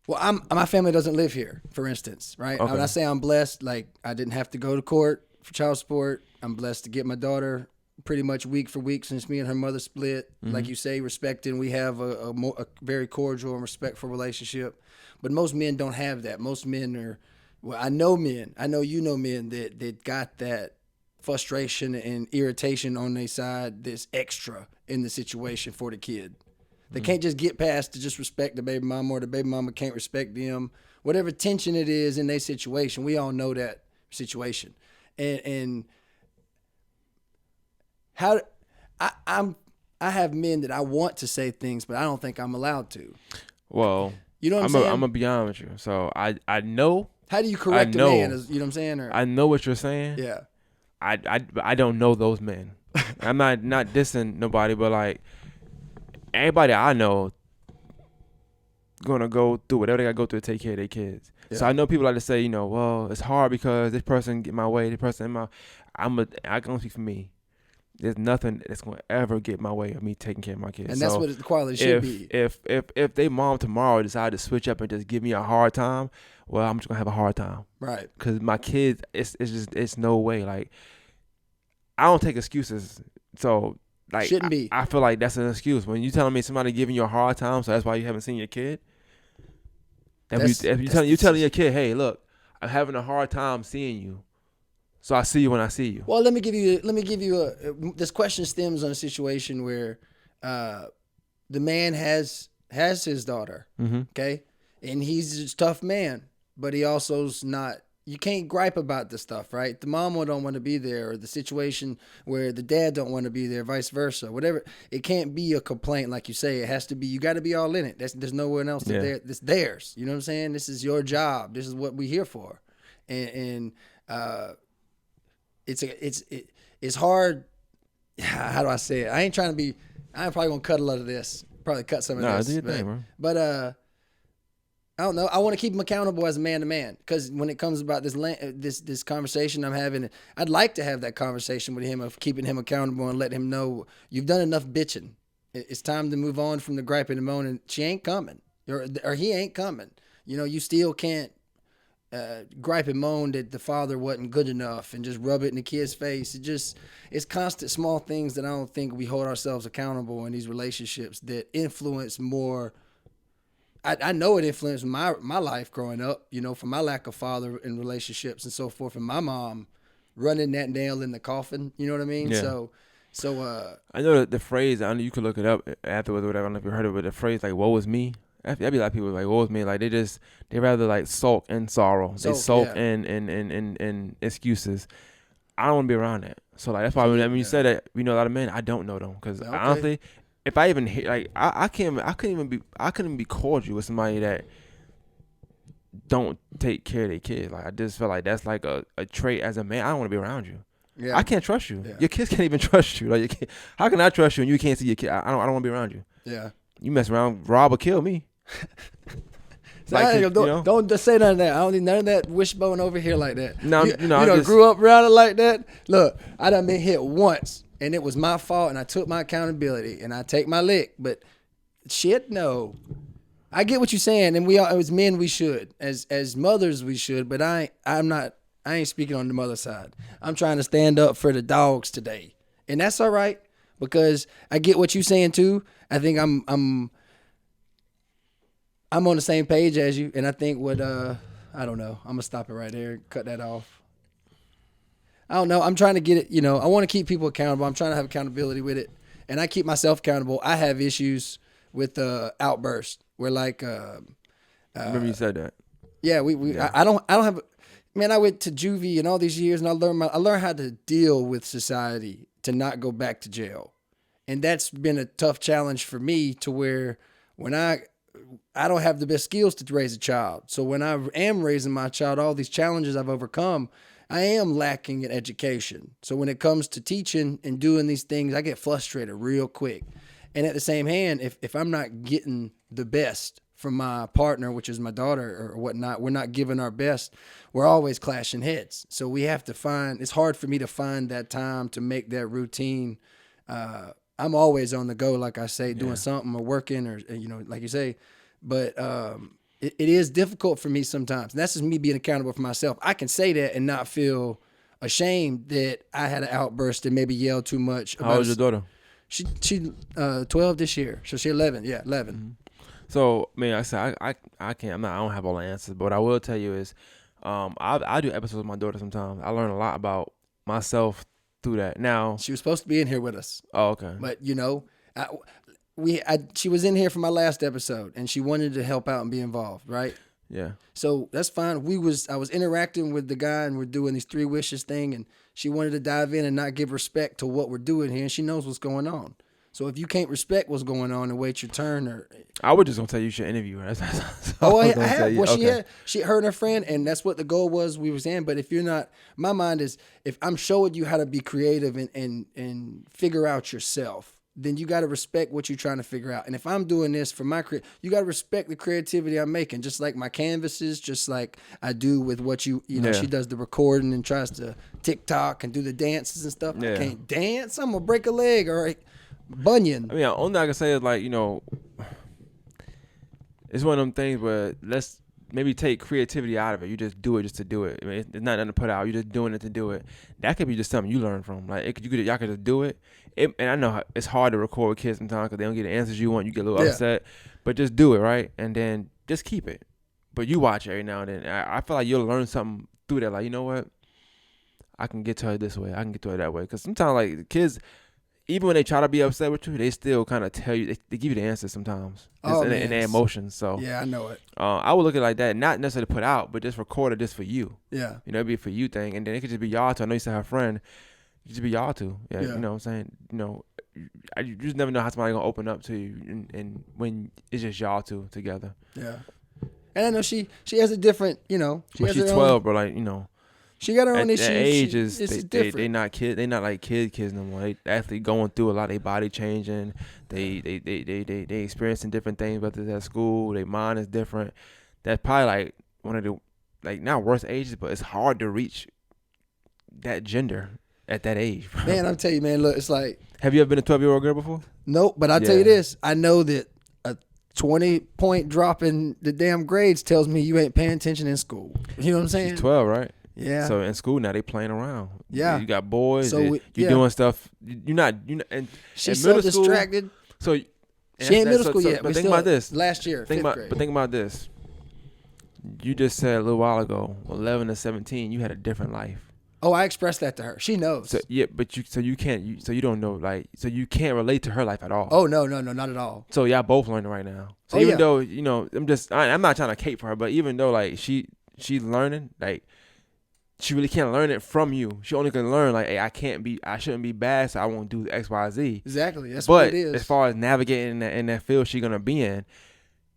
Well, my family doesn't live here, for instance, right? Okay. When I say I'm blessed, like I didn't have to go to court for child support. I'm blessed to get my daughter pretty much week for week since me and her mother split. Mm-hmm. Like you say, respecting. We have a very cordial and respectful relationship. But most men don't have that. Most men are, well, I know men that got that frustration and irritation on their side that's extra in the situation for the kid. They can't just get past to just respect the baby mama, or the baby mama can't respect them. Whatever tension it is in their situation, we all know that situation. And how I have men that I want to say things, but I don't think I'm allowed to. Well, you know what I'm saying? I'm gonna be honest with you. So I know. How do you correct a man? You know what I'm saying? Or, I know what you're saying. Yeah. I don't know those men. I'm not dissing nobody, but like. Everybody I know gonna go through whatever they gotta go through to take care of their kids. Yeah. So I know people like to say, well, it's hard because this person get my way, this person I can speak for me. There's nothing that's gonna ever get my way of me taking care of my kids. And that's what the quality should be. If they mom tomorrow decide to switch up and just give me a hard time, well, I'm just gonna have a hard time. Right. Because my kids, it's no way. Like I don't take excuses. So. Like, shouldn't be. I feel like that's an excuse. When you telling me somebody giving you a hard time, so that's why you haven't seen your kid. If you telling your kid, hey, look, I'm having a hard time seeing you, so I see you when I see you. Well, let me give you this question stems on a situation where the man has his daughter, okay, and he's a tough man, but he also's not. You can't gripe about this stuff, right? The mama don't want to be there, or the situation where the dad don't want to be there, vice versa. Whatever, it can't be a complaint like you say. It has to be. You got to be all in it. There's no one else there. It's theirs. You know what I'm saying? This is your job. This is what we're here for, and it's hard. How do I say it? I ain't trying to be. I'm probably gonna cut a lot of this. Probably cut some of this. Do your thing, bro. But I don't know. I want to keep him accountable as a man to man, because when it comes about this conversation I'm having, I'd like to have that conversation with him of keeping him accountable and letting him know you've done enough bitching. It's time to move on from the griping and moaning. She ain't coming, or he ain't coming. You still can't gripe and moan that the father wasn't good enough and just rub it in the kid's face. It's constant small things that I don't think we hold ourselves accountable in these relationships that influence more. I know it influenced my life growing up, from my lack of father in relationships and so forth, and my mom running that nail in the coffin. You know what I mean? Yeah. So I know the phrase. I know you could look it up afterwards or whatever. I don't know if you heard it, but the phrase like "woe is me." That'd be a lot of people like "woe is me." Like they rather like sulk in sorrow. They sulk in excuses. I don't want to be around that. So like that's why when you said that, a lot of men, I don't know them because honestly, if I even hear like I couldn't be cordial with somebody that don't take care of their kids. Like I just feel like that's like a trait as a man. I don't want to be around you. Yeah. I can't trust you. Yeah. Your kids can't even trust you. Like how can I trust you and you can't see your kid? I don't want to be around you. Yeah. You mess around, rob or kill me. Don't just say none of that. I don't need none of that wishbone over here like that. No, I grew up around it like that. Look, I done been hit once, and it was my fault, and I took my accountability, and I take my lick. But shit, no. I get what you're saying, and as men we should, as mothers we should. But I ain't speaking on the mother side. I'm trying to stand up for the dogs today, and that's all right because I get what you're saying too. I think I'm on the same page as you, and I think I don't know. I'm gonna stop it right there. Cut that off. I don't know. I'm trying to get it. I want to keep people accountable. I'm trying to have accountability with it, and I keep myself accountable. I have issues with outbursts where like. Remember you said that. Yeah, I don't have. Man, I went to juvie and all these years, and I learned how to deal with society to not go back to jail, and that's been a tough challenge for me to where when I don't have the best skills to raise a child. So when I am raising my child, all these challenges I've overcome, I am lacking in education. So when it comes to teaching and doing these things, I get frustrated real quick. And at the same hand, if I'm not getting the best from my partner, which is my daughter or whatnot, we're not giving our best, we're always clashing heads. So we have to it's hard for me to find that time to make that routine. I'm always on the go, like I say, doing something or working or, like you say. But it is difficult for me sometimes. And that's just me being accountable for myself. I can say that and not feel ashamed that I had an outburst and maybe yelled too much. How old is your daughter? She 12 this year. So she's 11. Yeah, 11. Mm-hmm. So, man, I said I can't. I don't have all the answers. But what I will tell you is I do episodes with my daughter sometimes. I learn a lot about myself through that. Now she was supposed to be in here with us. Oh, okay. But she was in here for my last episode, and she wanted to help out and be involved, right? Yeah. So that's fine. I was interacting with the guy, and we're doing these 3 wishes thing, and she wanted to dive in and not give respect to what we're doing here, and she knows what's going on. So if you can't respect what's going on and wait your turn, I would just gonna tell you should interview her. I have. Well, okay. She her and her friend, and that's what the goal was. We were saying, but if you're not, my mind is, if I'm showing you how to be creative and figure out yourself, then you got to respect what you're trying to figure out. And if I'm doing this for my you got to respect the creativity I'm making, just like my canvases, just like I do with what she does the recording and tries to TikTok and do the dances and stuff. Yeah. I can't dance. I'm gonna break a leg or bunion. I mean, the only thing I can say is like, it's one of them things where let's maybe take creativity out of it. You just do it just to do it. I mean, it's not nothing to put out. You're just doing it to do it. That could be just something you learn from. Like y'all could just do it. And I know it's hard to record with kids sometimes because they don't get the answers you want. You get a little upset, but just do it, right? And then just keep it. But you watch every now and then. I feel like you'll learn something through that. Like, you know what? I can get to her this way. I can get to her that way. Because sometimes, like, the kids, even when they try to be upset with you, they still kind of tell you, they give you the answer sometimes in their emotions. So yeah, I know it. I would look at it like that, not necessarily put out, but just record it just for you. Yeah. It'd be a for you thing. And then it could just be y'all two. I know you said her friend. It could just be y'all two. Yeah. You know what I'm saying? You just never know how somebody's going to open up to you and when it's just y'all two together. Yeah. And I know she has a different, But she's 12, bro, like, she got her own issues. That age is different. They not kids. They not like kids no more. They actually going through a lot. They body changing. They experiencing different things. Whether it's at school, their mind is different. That's probably like one of the not worst ages, but it's hard to reach that gender at that age. Bro. Man, I'm telling you, man. Look, it's like. Have you ever been a 12-year-old girl before? Nope. But I'll tell you this. I know that a 20-point drop in the damn grades tells me you ain't paying attention in school. You know what I'm saying? She's 12, right? Yeah. So in school now they playing around. Yeah. You got boys. So you're doing stuff. You're not. And she's so distracted. So she ain't middle school yet. But think about this. Last year, fifth grade. But think about this. You just said a little while ago, 11 to 17, you had a different life. Oh, I expressed that to her. She knows. So, yeah, but you don't know, like, so you can't relate to her life at all. Oh no, not at all. So y'all both learning right now. So even though I'm not trying to cape for her, but even though like she's learning, like she really can't learn it from you. She only can learn like, hey, I shouldn't be bad, so I won't do X, Y, Z. Exactly. That's what it is. But as far as navigating in that field she's gonna be in,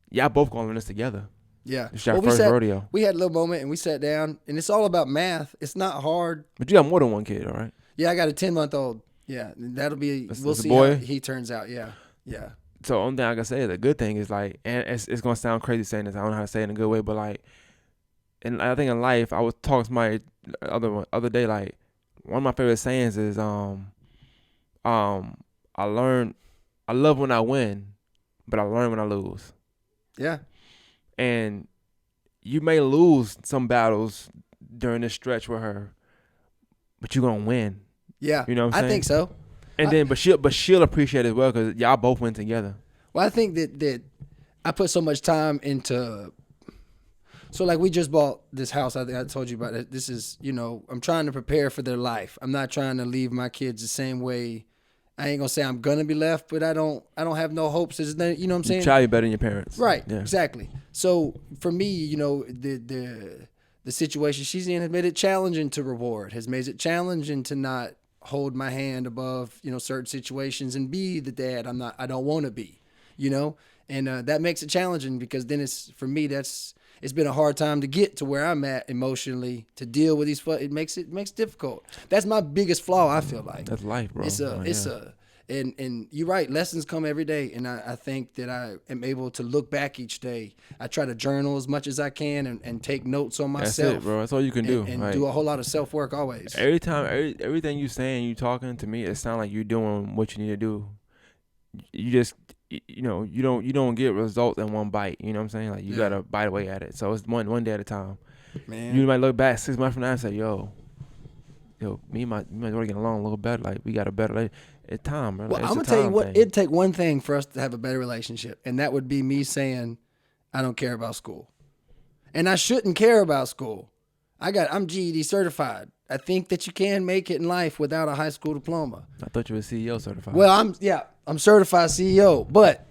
y'all both gonna learn this together. Yeah. It's our first rodeo. We had a little moment and we sat down, and it's all about math. It's not hard. But you got more than one kid, all right? Yeah, I got a 10-month-old. Yeah, that'll be. We'll see how he turns out. Yeah. So only thing I can say is the good thing is like, and it's gonna sound crazy saying this. I don't know how to say it in a good way, but like, and I think in life, I was talking to somebody other day. Like, one of my favorite sayings is I love when I win, but I learn when I lose. Yeah. And you may lose some battles during this stretch with her, but you're gonna win. Yeah. You know what I'm saying? I think so. And but she'll appreciate it as well because y'all both win together. Well, I think that I put so much time into. So like we just bought this house. I think I told you about it. This is, I'm trying to prepare for their life. I'm not trying to leave my kids the same way. I ain't gonna say I'm gonna be left, but I don't have no hopes. You know what I'm saying? You try better than your parents. Right. Yeah. Exactly. So for me, the situation she's in has made it challenging to reward, has made it challenging to not hold my hand above, certain situations and be the dad I don't want to be, and that makes it challenging because then it's been a hard time to get to where I'm at emotionally to deal with these. It makes it difficult. That's my biggest flaw. I feel like that's life, bro. And you're right. Lessons come every day, and I think that I am able to look back each day. I try to journal as much as I can and take notes on myself. That's it, bro. That's all you can do. And do a whole lot of self work always. Everything you saying, you talking to me, it sounds like you're doing what you need to do. You just, you don't get results in one bite. You know what I'm saying? Like you gotta bite away at it. So it's one day at a time. Man, you might look back 6 months from now and say, yo, me and my daughter getting along a little better. Like we got a better. It's time, bro. Well, I'm gonna tell you what. It'd take one thing for us to have a better relationship, and that would be me saying, I don't care about school, and I shouldn't care about school. I'm GED certified. I think that you can make it in life without a high school diploma. I thought you were CEO certified. Well, I'm certified CEO, but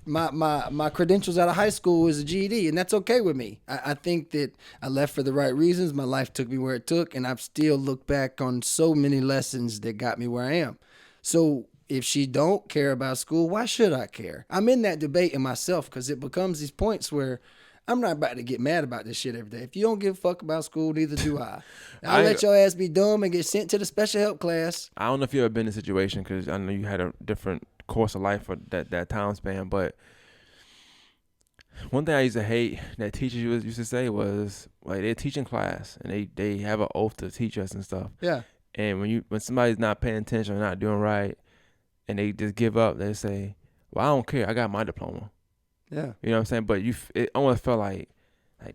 my credentials out of high school is a GED, and that's okay with me. I think that I left for the right reasons. My life took me where it took, and I've still looked back on so many lessons that got me where I am. So if she don't care about school, why should I care? I'm in that debate in myself because it becomes these points where I'm not about to get mad about this shit every day. If you don't give a fuck about school, neither do I. I'll let your ass be dumb and get sent to the special help class. I don't know if you've ever been in a situation because I know you had a different course of life for that time span, but one thing I used to hate that teachers used to say was like they're teaching class and they have an oath to teach us and stuff. Yeah. And when somebody's not paying attention or not doing right and they just give up, they say, well, I don't care. I got my diploma. Yeah. You know what I'm saying? But it almost felt like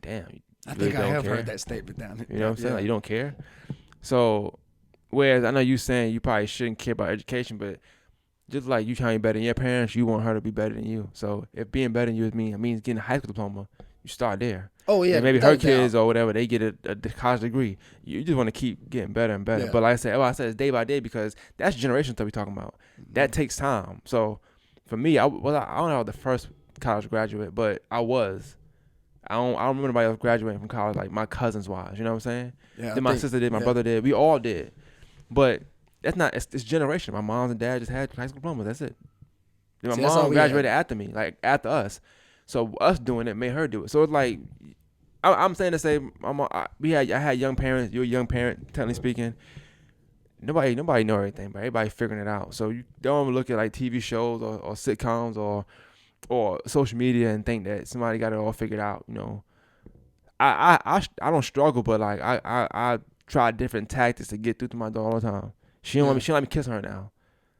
damn. I think I have heard that statement down here. You know what I'm saying? Like, you don't care. So, whereas I know you saying you probably shouldn't care about education, but just like you trying to be better than your parents, you want her to be better than you. So, if being better than you means getting a high school diploma, you start there. Oh, yeah. And maybe her kids or whatever, they get a college degree. You just want to keep getting better and better. Yeah. But like I said, it's day by day because that's generation stuff we're talking about. Mm-hmm. That takes time. So, for me, I don't know the first college graduate, but I was. I don't remember anybody else graduating from college like my cousins was. You know what I'm saying? Yeah. Then my sister did, my brother did, we all did. But that's not. It's generation. My mom and dad just had high school diplomas. That's it. Then my mom graduated after me, like after us. So us doing it made her do it. So it's like I'm saying to say, I had young parents. You're a young parent, technically speaking. Nobody know everything, but everybody figuring it out. So you don't look at like TV shows or sitcoms or social media and think that somebody got it all figured out. You know, I don't struggle, but like I try different tactics to get through to my daughter all the time. She don't let me kiss her now.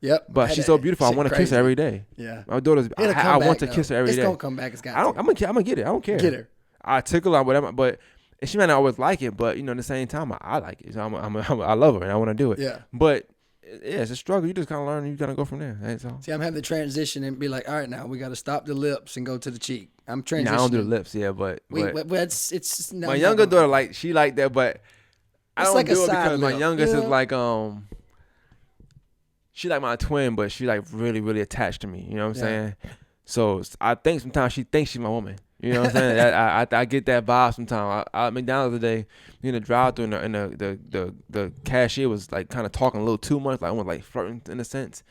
Yep. But she's so beautiful. I want to kiss her every day. Yeah. My daughter's. I want to kiss her every day. It's gonna come back. It's got. I'm gonna get it. I don't care. Get her. I tickle her, whatever. But and she might not always like it. But at the same time, I like it. So I love her and I want to do it. Yeah. But yeah, it's a struggle. You just kind of learn. You gotta go from there. That's all. See, I'm having to transition and be like, all right, now we got to stop the lips and go to the cheek. I'm transitioning. Nah, I don't do the lips. Yeah, but it's my younger daughter she like that, but I don't do it because my youngest is like she like my twin, but she like really, really attached to me. You know what I'm saying? So I think sometimes she thinks she's my woman. You know what I'm saying? I get that vibe sometimes. I McDonald's today, in the drive-thru, and the cashier was like kind of talking a little too much, like almost like flirting in a sense.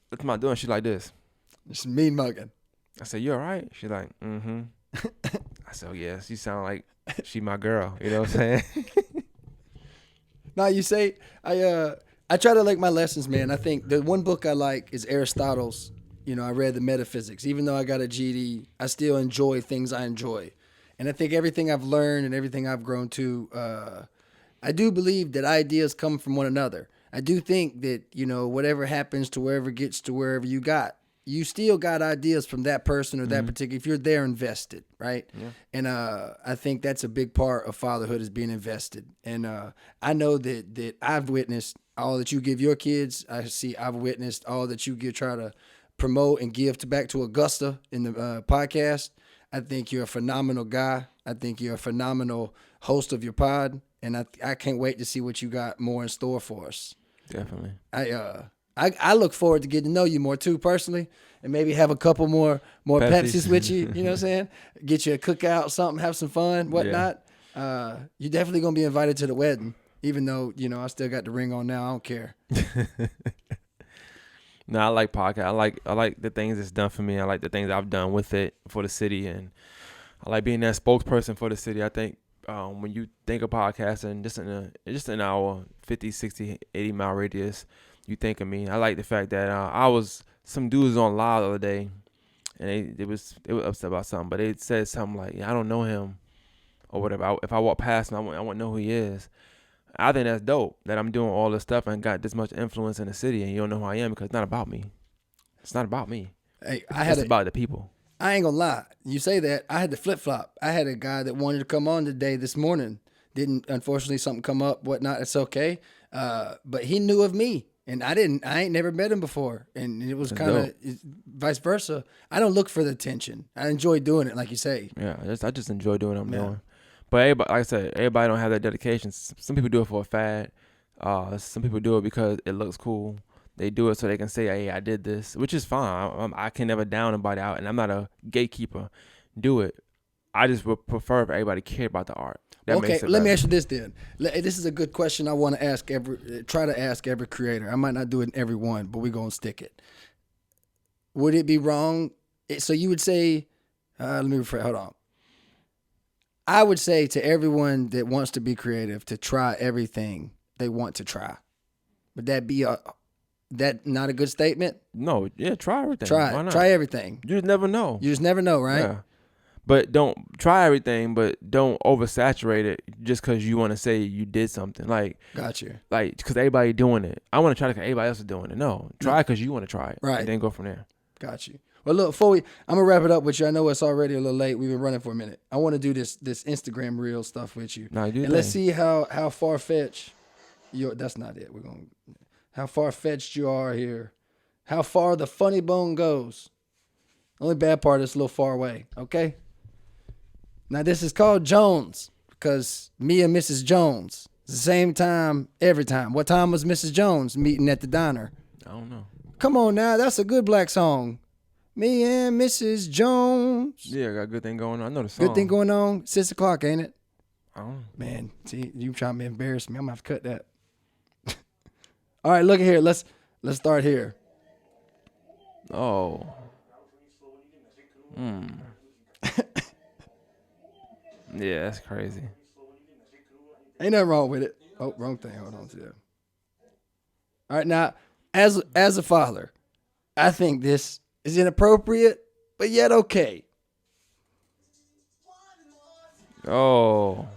What's my doing? She like this. Just mean mugging. I said, "You all right?" She's like, "Mm-hmm." I said, "Oh, yeah, she sound like she my girl." You know what I'm saying? Now you say I try to like my lessons, man. I think the one book I like is Aristotle's. I read the Metaphysics. Even though I got a GD, I still enjoy things I enjoy. And I think everything I've learned and everything I've grown to, I do believe that ideas come from one another. I do think that, whatever happens to wherever gets to wherever you still got ideas from that person or that particular, if you're there invested, right? Yeah. And I think that's a big part of fatherhood is being invested. And I know that I've witnessed all that you give your kids. I've witnessed all that you try to promote and give back to Augusta in the podcast. I think you're a phenomenal guy. I think you're a phenomenal host of your pod, and I can't wait to see what you got more in store for us. Definitely. I look forward to getting to know you more too personally, and maybe have a couple more Pepsis with you. You know what I'm saying? Get you a cookout, something, have some fun, whatnot. Yeah. You're definitely gonna be invited to the wedding, even though I still got the ring on now. I don't care. No, I like podcast. I like the things it's done for me. I like the things I've done with it for the city, and I like being that spokesperson for the city. I think when you think of podcasting, just in our 50, 60, 80 mile radius, you think of me. I like the fact that some dudes on live the other day, and they was upset about something, but they said something like, I don't know him or whatever. If I walk past him, I wouldn't know who he is. I think that's dope that I'm doing all this stuff and got this much influence in the city, and you don't know who I am because it's not about me. It's not about me. Hey, it's about the people. I ain't gonna lie. You say that. I had to flip flop. I had a guy that wanted to come on today this morning. Didn't, unfortunately, something come up, whatnot. It's okay. But he knew of me, and I didn't. I ain't never met him before, and it was kind of vice versa. I don't look for the attention. I enjoy doing it, like you say. Yeah, I just enjoy doing what I'm doing. But everybody, like I said, everybody don't have that dedication. Some people do it for a fad. Some people do it because it looks cool. They do it so they can say, hey, I did this, which is fine. I can never down anybody out, and I'm not a gatekeeper. Do it. I just would prefer if everybody cared about the art. Okay, let me ask you this then. This is a good question I want to try to ask every creator. I might not do it in every one, but we're going to stick it. Would it be wrong? So you would say, let me rephrase, hold on. I would say to everyone that wants to be creative to try everything they want to try. Would that be that not a good statement? No, yeah, try everything. Try everything. You just never know. You just never know, right? Yeah. But don't try everything, but don't oversaturate it just because you want to say you did something. Like, got you. Like, because everybody doing it. I want to try because everybody else is doing it. No, try because you want to try it. Right. And then go from there. Got you. Well, look, I'm going to wrap it up with you. I know it's already a little late. We've been running for a minute. I want to do this Instagram reel stuff with you. No, and let's see how far-fetched that's not it. How far-fetched you are here. How far the funny bone goes. Only bad part is a little far away, okay? Now, this is called Jones because me and Mrs. Jones, it's the same time every time. What time was Mrs. Jones meeting at the diner? I don't know. Come on now. That's a good black song. Me and Mrs. Jones. Yeah, got a good thing going on. I know the song. Good thing going on. 6 o'clock, ain't it? I don't know. Man, see, you trying to embarrass me. I'm going to have to cut that. All right, look at here. Let's start here. Oh. Yeah, that's crazy. Ain't nothing wrong with it. Oh, wrong thing. Hold on to that. All right, now, as a father, I think this is inappropriate, but yet okay. Oh.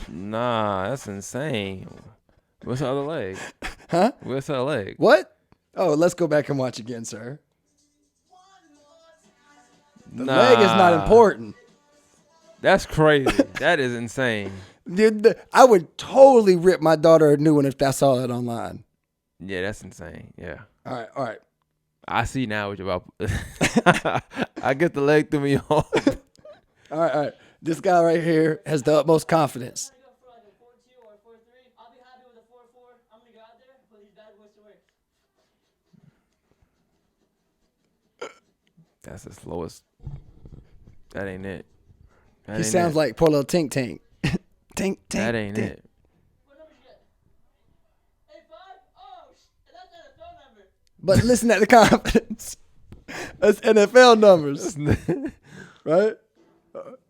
Nah, that's insane. What's the other leg? Huh? Where's her leg? What? Oh, let's go back and watch again, sir. The leg is not important. That's crazy. That is insane. Dude, I would totally rip my daughter a new one if I saw that online. Yeah, that's insane. Yeah. All right. I see now what you're about. I get the leg threw me off. All right. This guy right here has the utmost confidence. That's the slowest. That ain't it. He sounds like poor little Tink Tink. Tink Tink. That ain't tink. it. But listen at the confidence. That's NFL numbers. Right?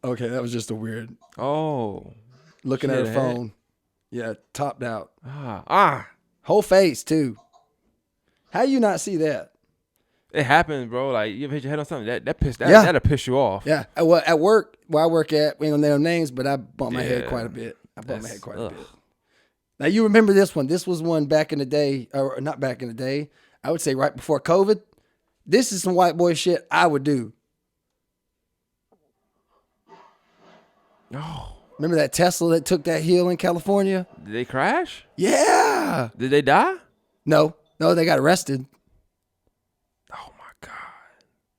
Okay, that was just a weird. Oh. Looking at her phone. Yeah, topped out. Whole face, too. How you not see that? It happens, bro. Like, you ever hit your head on something? That'll piss you off. Yeah. Well, at work, where I work at, we ain't gonna name names, but I bumped my head quite a bit. A bit. Now, you remember this one. This was one back in the day, or not back in the day. I would say right before COVID. This is some white boy shit I would do. Oh. Remember that Tesla that took that hill in California? Did they crash? Yeah. Did they die? No, they got arrested. Oh my God.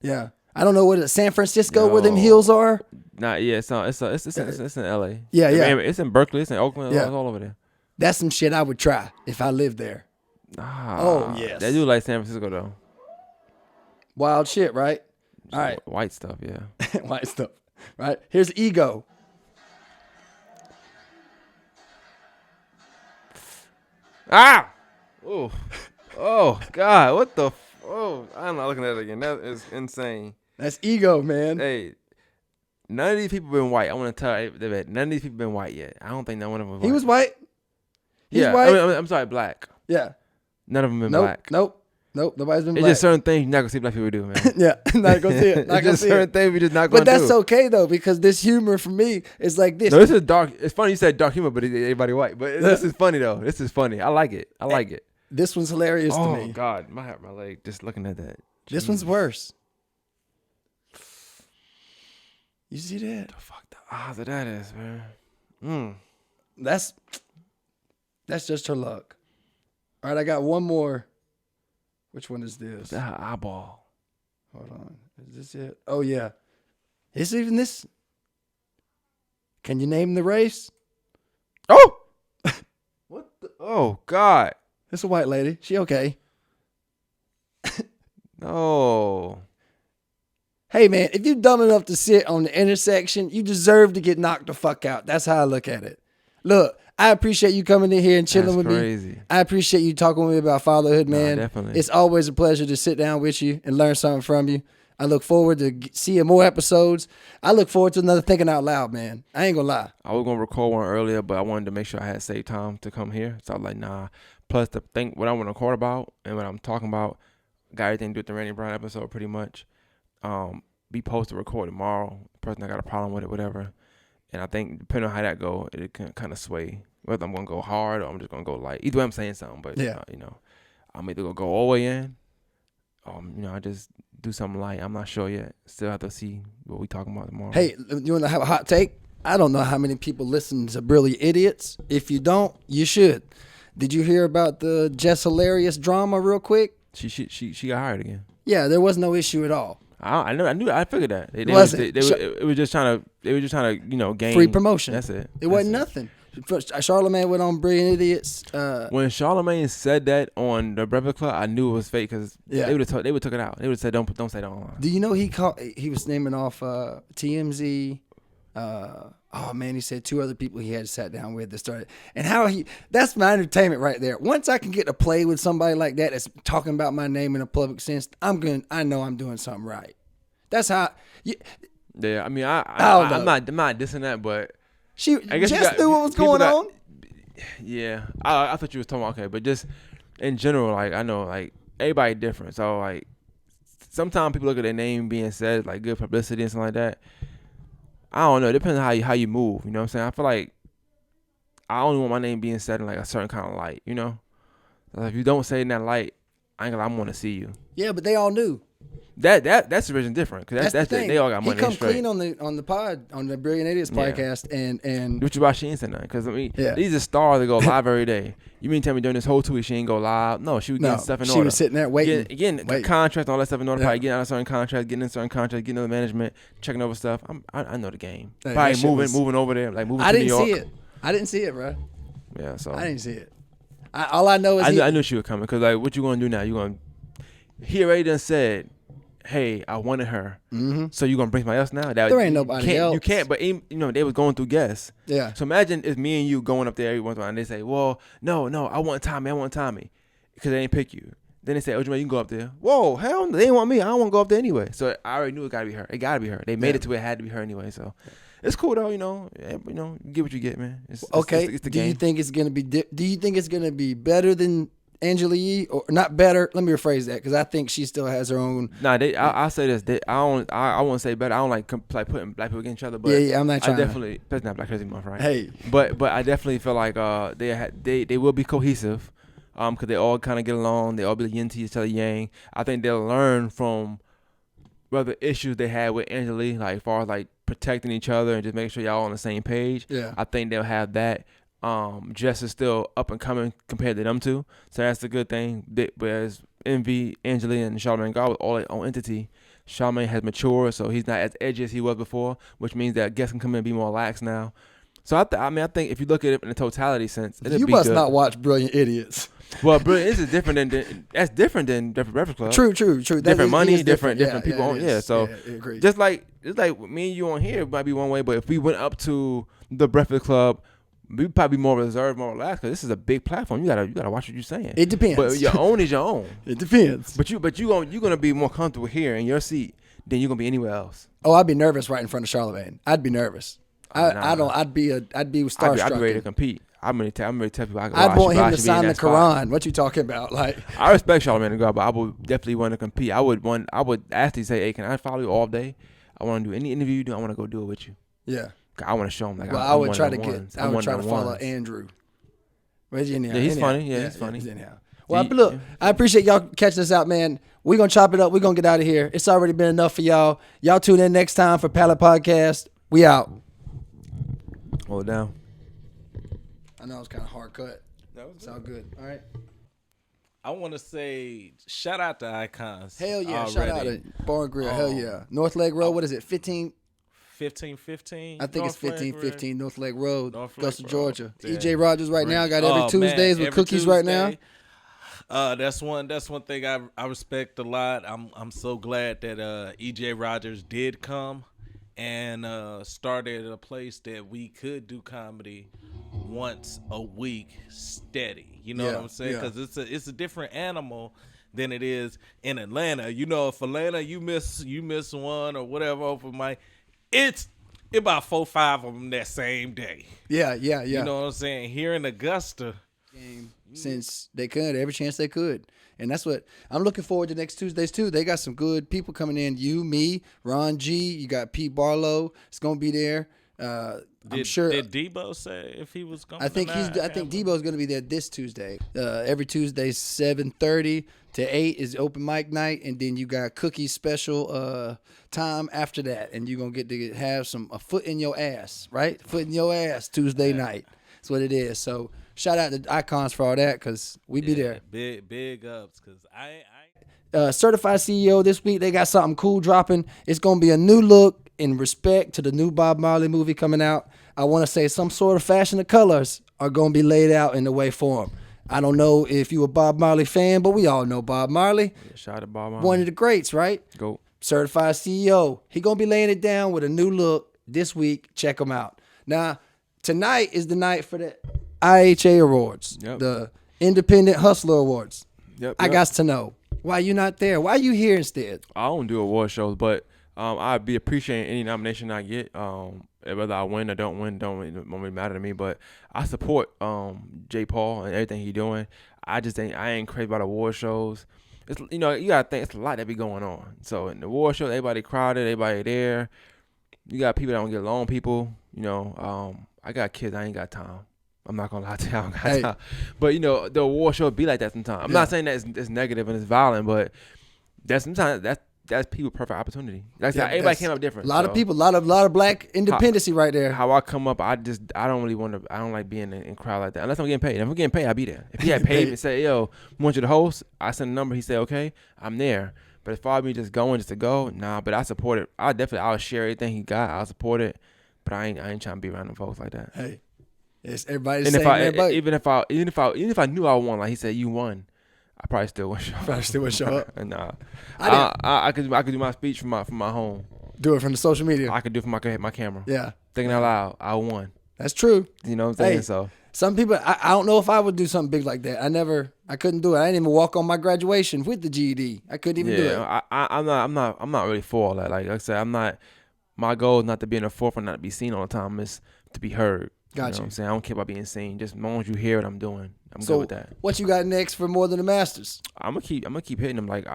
Yeah. I don't know what San Francisco where them hills are. Nah, yeah, it's in LA. Yeah. It's in Berkeley, it's in Oakland, it's all over there. That's some shit I would try if I lived there. Oh, yes. They do like San Francisco though. Wild shit, right? All right. White stuff, yeah. White stuff. Right? Here's ego. Oh God, what the I'm not looking at it again. That is insane. That's ego, man. Hey, none of these people been white. I want to tell you that none of these people been white yet. I don't think none one of them was white. He was white? He's white? I'm sorry, black. Yeah. None of them been black. Nope. Nobody's been black. It's just certain things you're not going to see black people do, man. Yeah, not going to see it. It's just certain things we just not going to do. But that's okay, though, because this humor for me is like this. No, this is dark. It's funny you said dark humor, but everybody white. But this is funny, though. This is funny. I like it. This one's hilarious to me. Oh, God. My leg, just looking at that. This one's worse. You see that? The fuck the odds of that is, man. That's just her luck. All right, I got one more. Which one is this? That eyeball. Hold on. Is this it? Oh, yeah. Is even this? Can you name the race? Oh! What the? Oh, God. It's a white lady. She okay. No. Hey, man, if you're dumb enough to sit on the intersection, you deserve to get knocked the fuck out. That's how I look at it. Look, I appreciate you coming in here and chilling with me. I appreciate you talking with me about fatherhood, man. Definitely. It's always a pleasure to sit down with you and learn something from you. I look forward to seeing more episodes. I look forward to another Thinking Out Loud, man. I ain't gonna lie. I was gonna record one earlier, but I wanted to make sure I had saved time to come here. So I was like, nah. Plus, to think what I want to record about and what I'm talking about, got everything to do with the Randy Brown episode pretty much. Be posted to record tomorrow. The person that got a problem with it, whatever. And I think depending on how that go, it can kind of sway whether I'm gonna go hard or I'm just gonna go light. Either way, I'm saying something, but I'm either gonna go all the way in, I just do something light. I'm not sure yet. Still have to see what we talking about tomorrow. Hey, you want to have a hot take? I don't know how many people listen to Brilliant Idiots. If you don't, you should. Did you hear about the Just Hilarious drama real quick? She got hired again. Yeah, there was no issue at all. I figured that. They were just trying to gain free promotion. That's it. It wasn't nothing. Charlamagne went on Brilliant Idiots. When Charlamagne said that on the Breakfast Club, I knew it was fake because they would have took it out. They would have said don't say that online. Do you know he was naming off TMZ. He said two other people he had sat down with that started, and that's my entertainment right there. Once I can get to play with somebody like that that's talking about my name in a public sense, I know I'm doing something right. That's how. Yeah, I mean, I'm not dissing that, but I guess Jess knew what was going on. Yeah, I thought you was talking about, okay, but just in general, like I know, like everybody different, so like sometimes people look at their name being said like good publicity and something like that. I don't know. It depends on how you move. You know what I'm saying? I feel like I only want my name being said in like a certain kind of light, you know? Like, if you don't say it in that light, I'm going to see you. Yeah, but they all knew. That's the reason different because that's the thing. They all got money. He come straight. clean on the pod on the Brilliant Idiots podcast and which is why she ain't saying nothing because these are stars that go live every day. You mean tell me during this whole 2 weeks she ain't go live? No, she was getting stuff in order. She was sitting there waiting, getting contracts and all that stuff in order. Probably getting out of certain contracts, getting in certain contracts, getting other management, checking over stuff. I know the game. Hey, probably moving over there, like moving to New York. I didn't see it, bro. Yeah, so I didn't see it. All I know is I knew she was coming because like, what you gonna do now? You gonna he already done said, hey, I wanted her. Mm-hmm. So you gonna bring somebody else now? There ain't nobody else. You can't. But they was going through guests. Yeah. So imagine if me and you going up there every once in a while and they say, well, no, I want Tommy, because they ain't pick you. Then they say, oh, Dhrmaine, you can go up there. Whoa, hell, they ain't want me. I don't want to go up there anyway. So I already knew it gotta be her. It gotta be her. They made it to where it had to be her anyway. So it's cool though. You get what you get, man. It's the game. Do you think it's gonna be? Do you think it's gonna be better than Angela Yee, or not better? Let me rephrase that because I think she still has her own. Nah, I'll say this. I won't say better. I don't like putting black people against each other. But yeah, I'm not trying. I definitely, especially not Black History Month, right? Hey, but I definitely feel like they will be cohesive, because they all kind of get along. They all be yin to each other, yang. I think they'll learn from whether issues they had with Angela Lee, like as far as like protecting each other and just making sure y'all on the same page. Yeah, I think they'll have that. Jess is still up and coming compared to them two, so that's the good thing. Whereas Envy, Angela, and Charlamagne God with all their own entity, Charlamagne has matured, so he's not as edgy as he was before, which means that guests can come in and be more lax now. So I think if you look at it in a totality sense, you must not watch Brilliant Idiots. Well, Brilliant is different than Different Breakfast Club. True. Different money, different people on. Yeah, so agreed. just like me and you on here might be one way, but if we went up to the Breakfast Club, we'd probably be more reserved, more relaxed, because this is a big platform. You gotta watch what you're saying. It depends. But your own is your own. It depends. You're gonna be more comfortable here in your seat than you're gonna be anywhere else. Oh, I'd be nervous right in front of Charlamagne. I'd be nervous. I'd be starstruck. I'd be ready to compete. I'm ready to tell people I'd want him to sign the Quran. What you talking about? Like, I respect Charlamagne and God, but I would definitely want to compete. I would actually say, hey, can I follow you all day? I want to do any interview you do. I want to go do it with you. Yeah. I want to show him. Like, I would try to follow Andrew. Where's he anyhow? Yeah, he's funny. Yeah, he's funny. Well, look, I appreciate y'all catching us out, man. We're going to chop it up. We're going to get out of here. It's already been enough for y'all. Y'all tune in next time for Palette Podcast. We out. Hold it down. I know it's kind of hard cut. It's all good. All right. I want to say shout out to Icons. Hell yeah. Already. Shout out to Bar and Grill. Hell yeah. North Leg Road. What is it? 1515. I think it's 1515 North Lake Road, Augusta, Road. Georgia. Yeah. EJ Rogers right now got every Tuesdays with cookies right now. That's one thing I respect a lot. I'm so glad that EJ Rogers did come and started a place that we could do comedy once a week steady. You know what I'm saying? Because it's a different animal than it is in Atlanta. You know, if Atlanta you miss one or whatever open mic, it's about 4-5 of them that same day. Yeah. You know what I'm saying? Here in Augusta, since they could, every chance they could. And that's what I'm looking forward to next Tuesdays too. They got some good people coming in. You, me, Ron G. You got Pete Barlow. It's gonna be there. I'm sure. Did Debo say if he was going? I think Debo's gonna be there this Tuesday. Every Tuesday, 7:30 to 8 is open mic night, and then you got Cookie's special time after that, and you're gonna get to have a foot in your ass, right? Foot in your ass Tuesday night. That's what it is. So shout out to Icons for all that, because we be there. Big ups, because Certified CEO this week, they got something cool dropping. It's going to be a new look in respect to the new Bob Marley movie coming out. I want to say some sort of fashion of colors are going to be laid out in the way for him. I don't know if you a Bob Marley fan, but we all know Bob Marley. Yeah, shout out to Bob Marley. One of the greats, right? Go. Certified CEO. He going to be laying it down with a new look this week. Check him out. Now, tonight is the night for the IHA Awards, the Independent Hustler Awards. I got to know, why you not there? Why you here instead? I don't do award shows, but I'd be appreciating any nomination I get. Whether I win or don't win, don't really matter to me. But I support J. Paul and everything he doing. I ain't crazy about award shows. It's, you gotta think it's a lot that be going on. So in the award shows, everybody crowded, everybody there. You got people that don't get along. People, I got kids. I ain't got time. I'm not gonna lie to you. I don't got time. But the award show be like that sometimes. I'm not saying that it's negative and it's violent, but sometimes that's people's perfect opportunity. Like everybody came up different. A lot of people, a lot of black independency right there. How I come up, I don't really want to. I don't like being in crowd like that unless I'm getting paid. If I'm getting paid, I'll be there. If he had paid me and said, "Yo, I want you to host," I send a number. He said, "Okay, I'm there." But as far as me just going just to go, nah. But I support it. I'll share everything he got. I'll support it. But I ain't trying to be around them folks like that. Hey, it's everybody's saying that. Even if I knew I won, like he said, you won. I probably still wouldn't show up. Nah, I could do my speech from my home. Do it from the social media. I could do it from my camera. Yeah, thinking out loud, I won. That's true. You know what I'm saying? So some people, I don't know if I would do something big like that. I couldn't do it. I didn't even walk on my graduation with the GED. I couldn't even do it. I'm not really for all that. Like I said, I'm not. My goal is not to be in the forefront, not to be seen all the time. It's to be heard. Gotcha. You know what I'm saying? I don't care about being seen. Just as long as you hear what I'm doing, I'm good with that. What you got next for More Than the Masters? I'm gonna keep hitting them. Like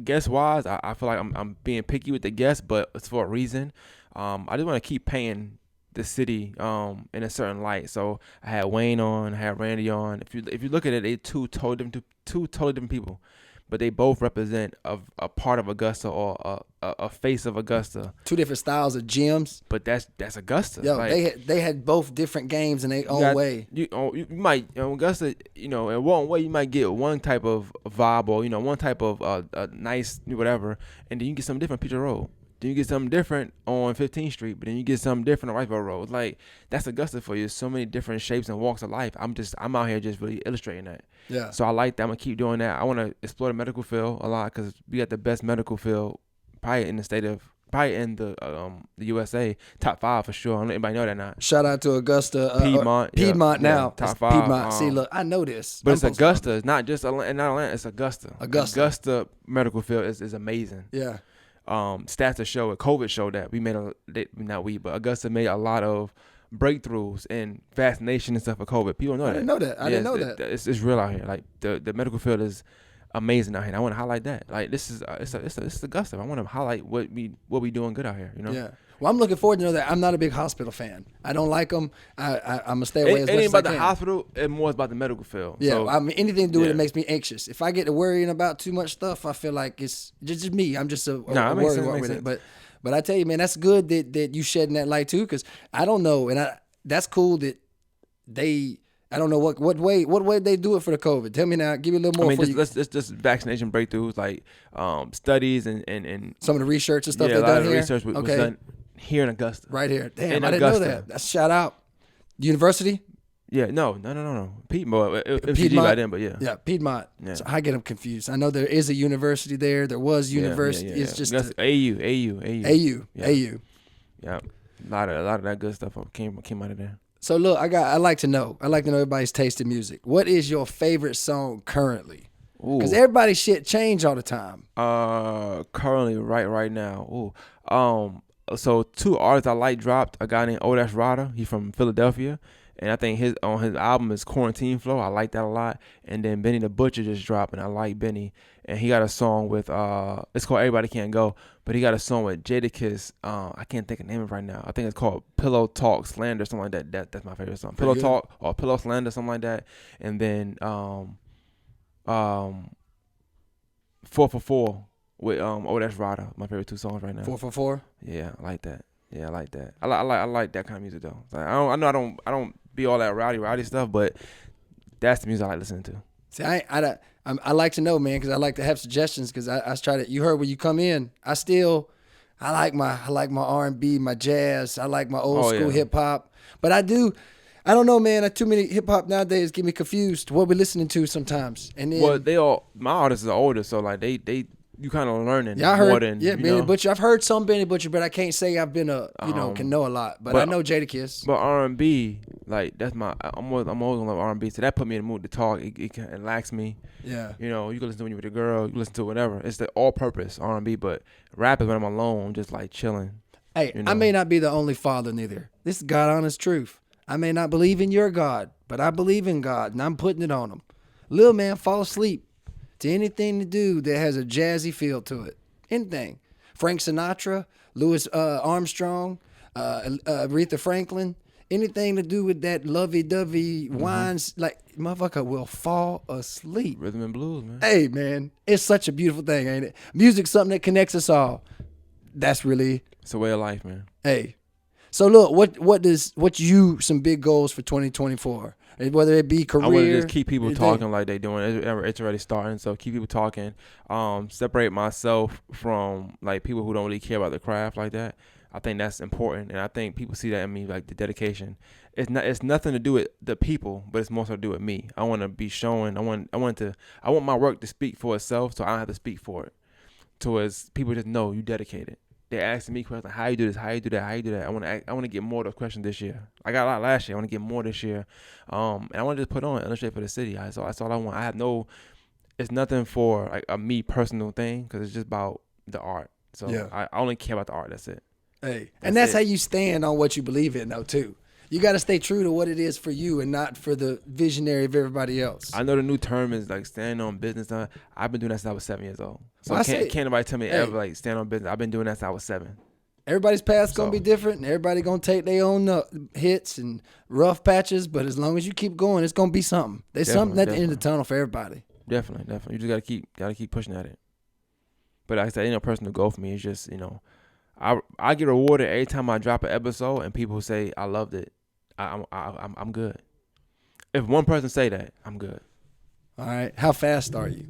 guest wise, I feel like I'm being picky with the guests, but it's for a reason. I just want to keep paying the city in a certain light. So I had Wayne on, I had Randy on. If you look at it, they two totally different people. But they both represent a part of Augusta or a face of Augusta. Two different styles of gyms. But that's Augusta. Yo, like, they had both different games in their own way. You might Augusta, in one way you might get one type of vibe or one type of nice whatever, and then you get something different on Peter Road. Then you get something different on 15th Street, but then you get something different on Rifle Road. Like that's Augusta for you. So many different shapes and walks of life. I'm out here just really illustrating that. Yeah. So I like that. I'm gonna keep doing that. I want to explore the medical field a lot because we got the best medical field probably in the USA, top 5 for sure. I don't know if anybody know that or not. Shout out to Augusta, Piedmont now. Top 5. Piedmont. See, look, I know this, but it's Augusta. It's not just Atlanta. It's Augusta. Augusta medical field is amazing. Yeah. Stats show it. COVID showed that but Augusta made a lot of breakthroughs in vaccination and stuff for COVID. People know that. I didn't know that. It's real out here. Like the medical field is amazing out here. And I want to highlight that. Like this is it's Augusta. I want to highlight what we doing good out here. Yeah. Well, I'm looking forward to know that. I'm not a big hospital fan. I don't like them. I'm gonna stay away as much as I can. It ain't about the hospital. It's more about the medical field. Yeah. So, anything to do with it makes me anxious. If I get to worrying about too much stuff, I feel like it's just me. I'm just a worry with it. But I tell you, man, that's good that you shedding that light too, because I don't know, and that's cool that they. I don't know what way they do it for the COVID. Tell me now. Give me a little more. Just vaccination breakthroughs, like studies and some of the research and stuff they've done here. Research was done here in Augusta. Right here. Damn, I didn't know that. That's shout out. University? Yeah, no. Piedmont. It was PG by then, but yeah. Yeah, Piedmont. Yeah. So I get them confused. I know there is a university there. There was university. Yeah. It's just AU. Yeah. A lot of that good stuff came out of there. So look, I like to know everybody's taste in music. What is your favorite song currently? Because everybody's shit change all the time. Currently, right now. So 2 artists I like dropped. A guy named Odash Rada. He's from Philadelphia, and I think his album is Quarantine Flow. I like that a lot. And then Benny the Butcher just dropped, and I like Benny. And he got a song with it's called Everybody Can't Go, but he got a song with Jadakiss. I can't think of the name of it right now. I think it's called Pillow Talk Slander, something like that. That's my favorite song. Pillow Talk or Pillow Slander, something like that. And then 444 with Odash Rada. My favorite 2 songs right now. 444. Yeah, I like that. I like that kind of music though. Like, I don't be all that rowdy stuff, but that's the music I like listening to. See, I like to know, man, because I like to have suggestions. Because I try to. You heard when you come in. I like my R&B, my jazz. I like my old school hip hop. But I don't know, man. Too many hip hop nowadays get me confused. What we listening to sometimes, and then my artists are older, so like they you kind of learning. Yeah, I heard. More than, Benny Butcher. I've heard some Benny Butcher, but I can't say I've been can know a lot. But I know Jadakiss. But R&B, like that's I'm always gonna love R&B. So that put me in the mood to talk. It can relax me. Yeah. You can listen to when you're with a girl. You listen to whatever. It's the all-purpose R&B. But rap is when I'm alone, just like chilling. Hey, I may not be the only father neither. This is God honest truth. I may not believe in your God, but I believe in God, and I'm putting it on him. Little man, fall asleep to anything to do that has a jazzy feel to it. Anything. Frank Sinatra, Louis Armstrong, Aretha Franklin, anything to do with that lovey-dovey wines, like motherfucker will fall asleep. Rhythm and blues, man. Hey man, it's such a beautiful thing, ain't it? Music's something that connects us all. That's really It's a way of life, man. hey. So look, what's some big goals for 2024? Whether it be career, I want to just keep people talking like they doing. It's already starting, so keep people talking. Separate myself from like people who don't really care about the craft like that. I think that's important, and I think people see that in me, like the dedication. It's nothing to do with the people, but it's more so to do with me. I want to be showing. I want my work to speak for itself, so I don't have to speak for it. Towards people just know you dedicated. They're asking me questions, how you do this, how you do that, how you do that. I want to get more of those questions this year. I got a lot last year. I want to get more this year. And I want to just put on illustrate for the city. That's all I want. I have it's nothing for like a me personal thing because it's just about the art. So Yeah. I only care about the art. That's it. Hey, and that's how you stand on what you believe in, though, too. You got to stay true to what it is for you and not for the visionary of everybody else. I know the new term is like standing on business. I've been doing that since I was 7 years old. So Well, can't nobody tell me ever like stand on business. I've been doing that since I was 7. Everybody's path's going to be different, and everybody going to take their own hits and rough patches, but as long as you keep going, it's going to be something. There's something at the end of the tunnel for everybody. Definitely. You just gotta keep pushing at it. But like I said, ain't no personal goal for me. It's just, I get rewarded every time I drop an episode and people say I loved it. I'm good. If one person say that, I'm good. All right. How fast are you?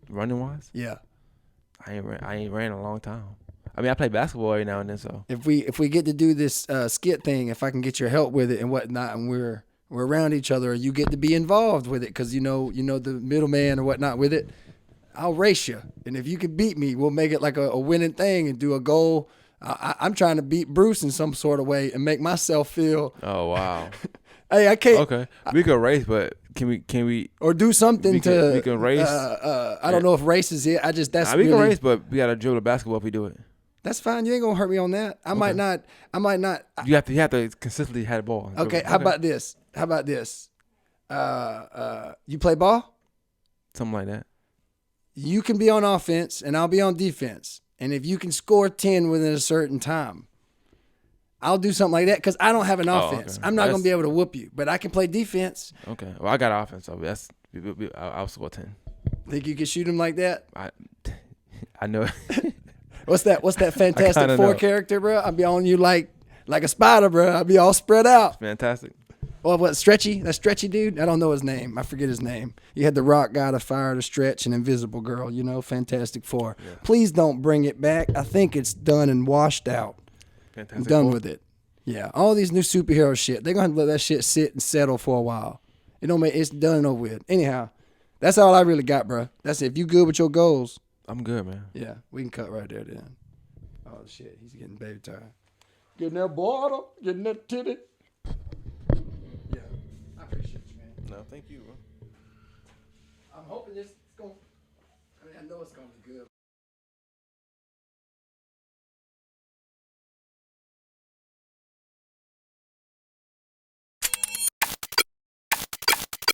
Running wise, Yeah. I ain't ran in a long time. I mean, I play basketball every now and then, so If we get to do this skit thing, if I can get your help with it and whatnot, and we're around each other, or you get to be involved with it because you know the middleman or whatnot with it, I'll race you. And if you can beat me, we'll make it like a winning thing and do a goal. I'm trying to beat Bruce in some sort of way and make myself feel. Oh wow. Hey, I can't. Okay, we could race, but can we Or do something we to. can race. I don't know if race is it. I just that's. We really, can race, but we gotta dribble the basketball if we do it. That's fine. You ain't gonna hurt me on that. I might not. You have to consistently have the ball. Okay. How about this? You play ball? Something like that. You can be on offense and I'll be on defense. And if you can score 10 within a certain time, I'll do something like that because I don't have an offense. Okay. I'm not going to be able to whoop you, but I can play defense. Okay. Well, I got offense, so I'll score 10. Think you can shoot him like that? I know. What's that Fantastic Four know. character, bro? I'll be on you like a spider, bro. I'll be all spread out. Fantastic. Well, what, Stretchy? That Stretchy dude? I don't know his name. I forget his name. You had the Rock guy, the Fire, the Stretch, and Invisible Girl, Fantastic Four. Yeah. Please don't bring it back. I think it's done and washed out. Fantastic I'm done Four. with it. Yeah, all these new superhero shit, they're going to let that shit sit and settle for a while. It's done and over with. Anyhow, that's all I really got, bro. That's it. If you good with your goals. I'm good, man. Yeah, we can cut right there then. Oh, shit. He's getting baby time. Getting that bottle, getting that titty. Yeah, I appreciate you, man. No, thank you, bro. I'm hoping this is going. I know it's going to be good,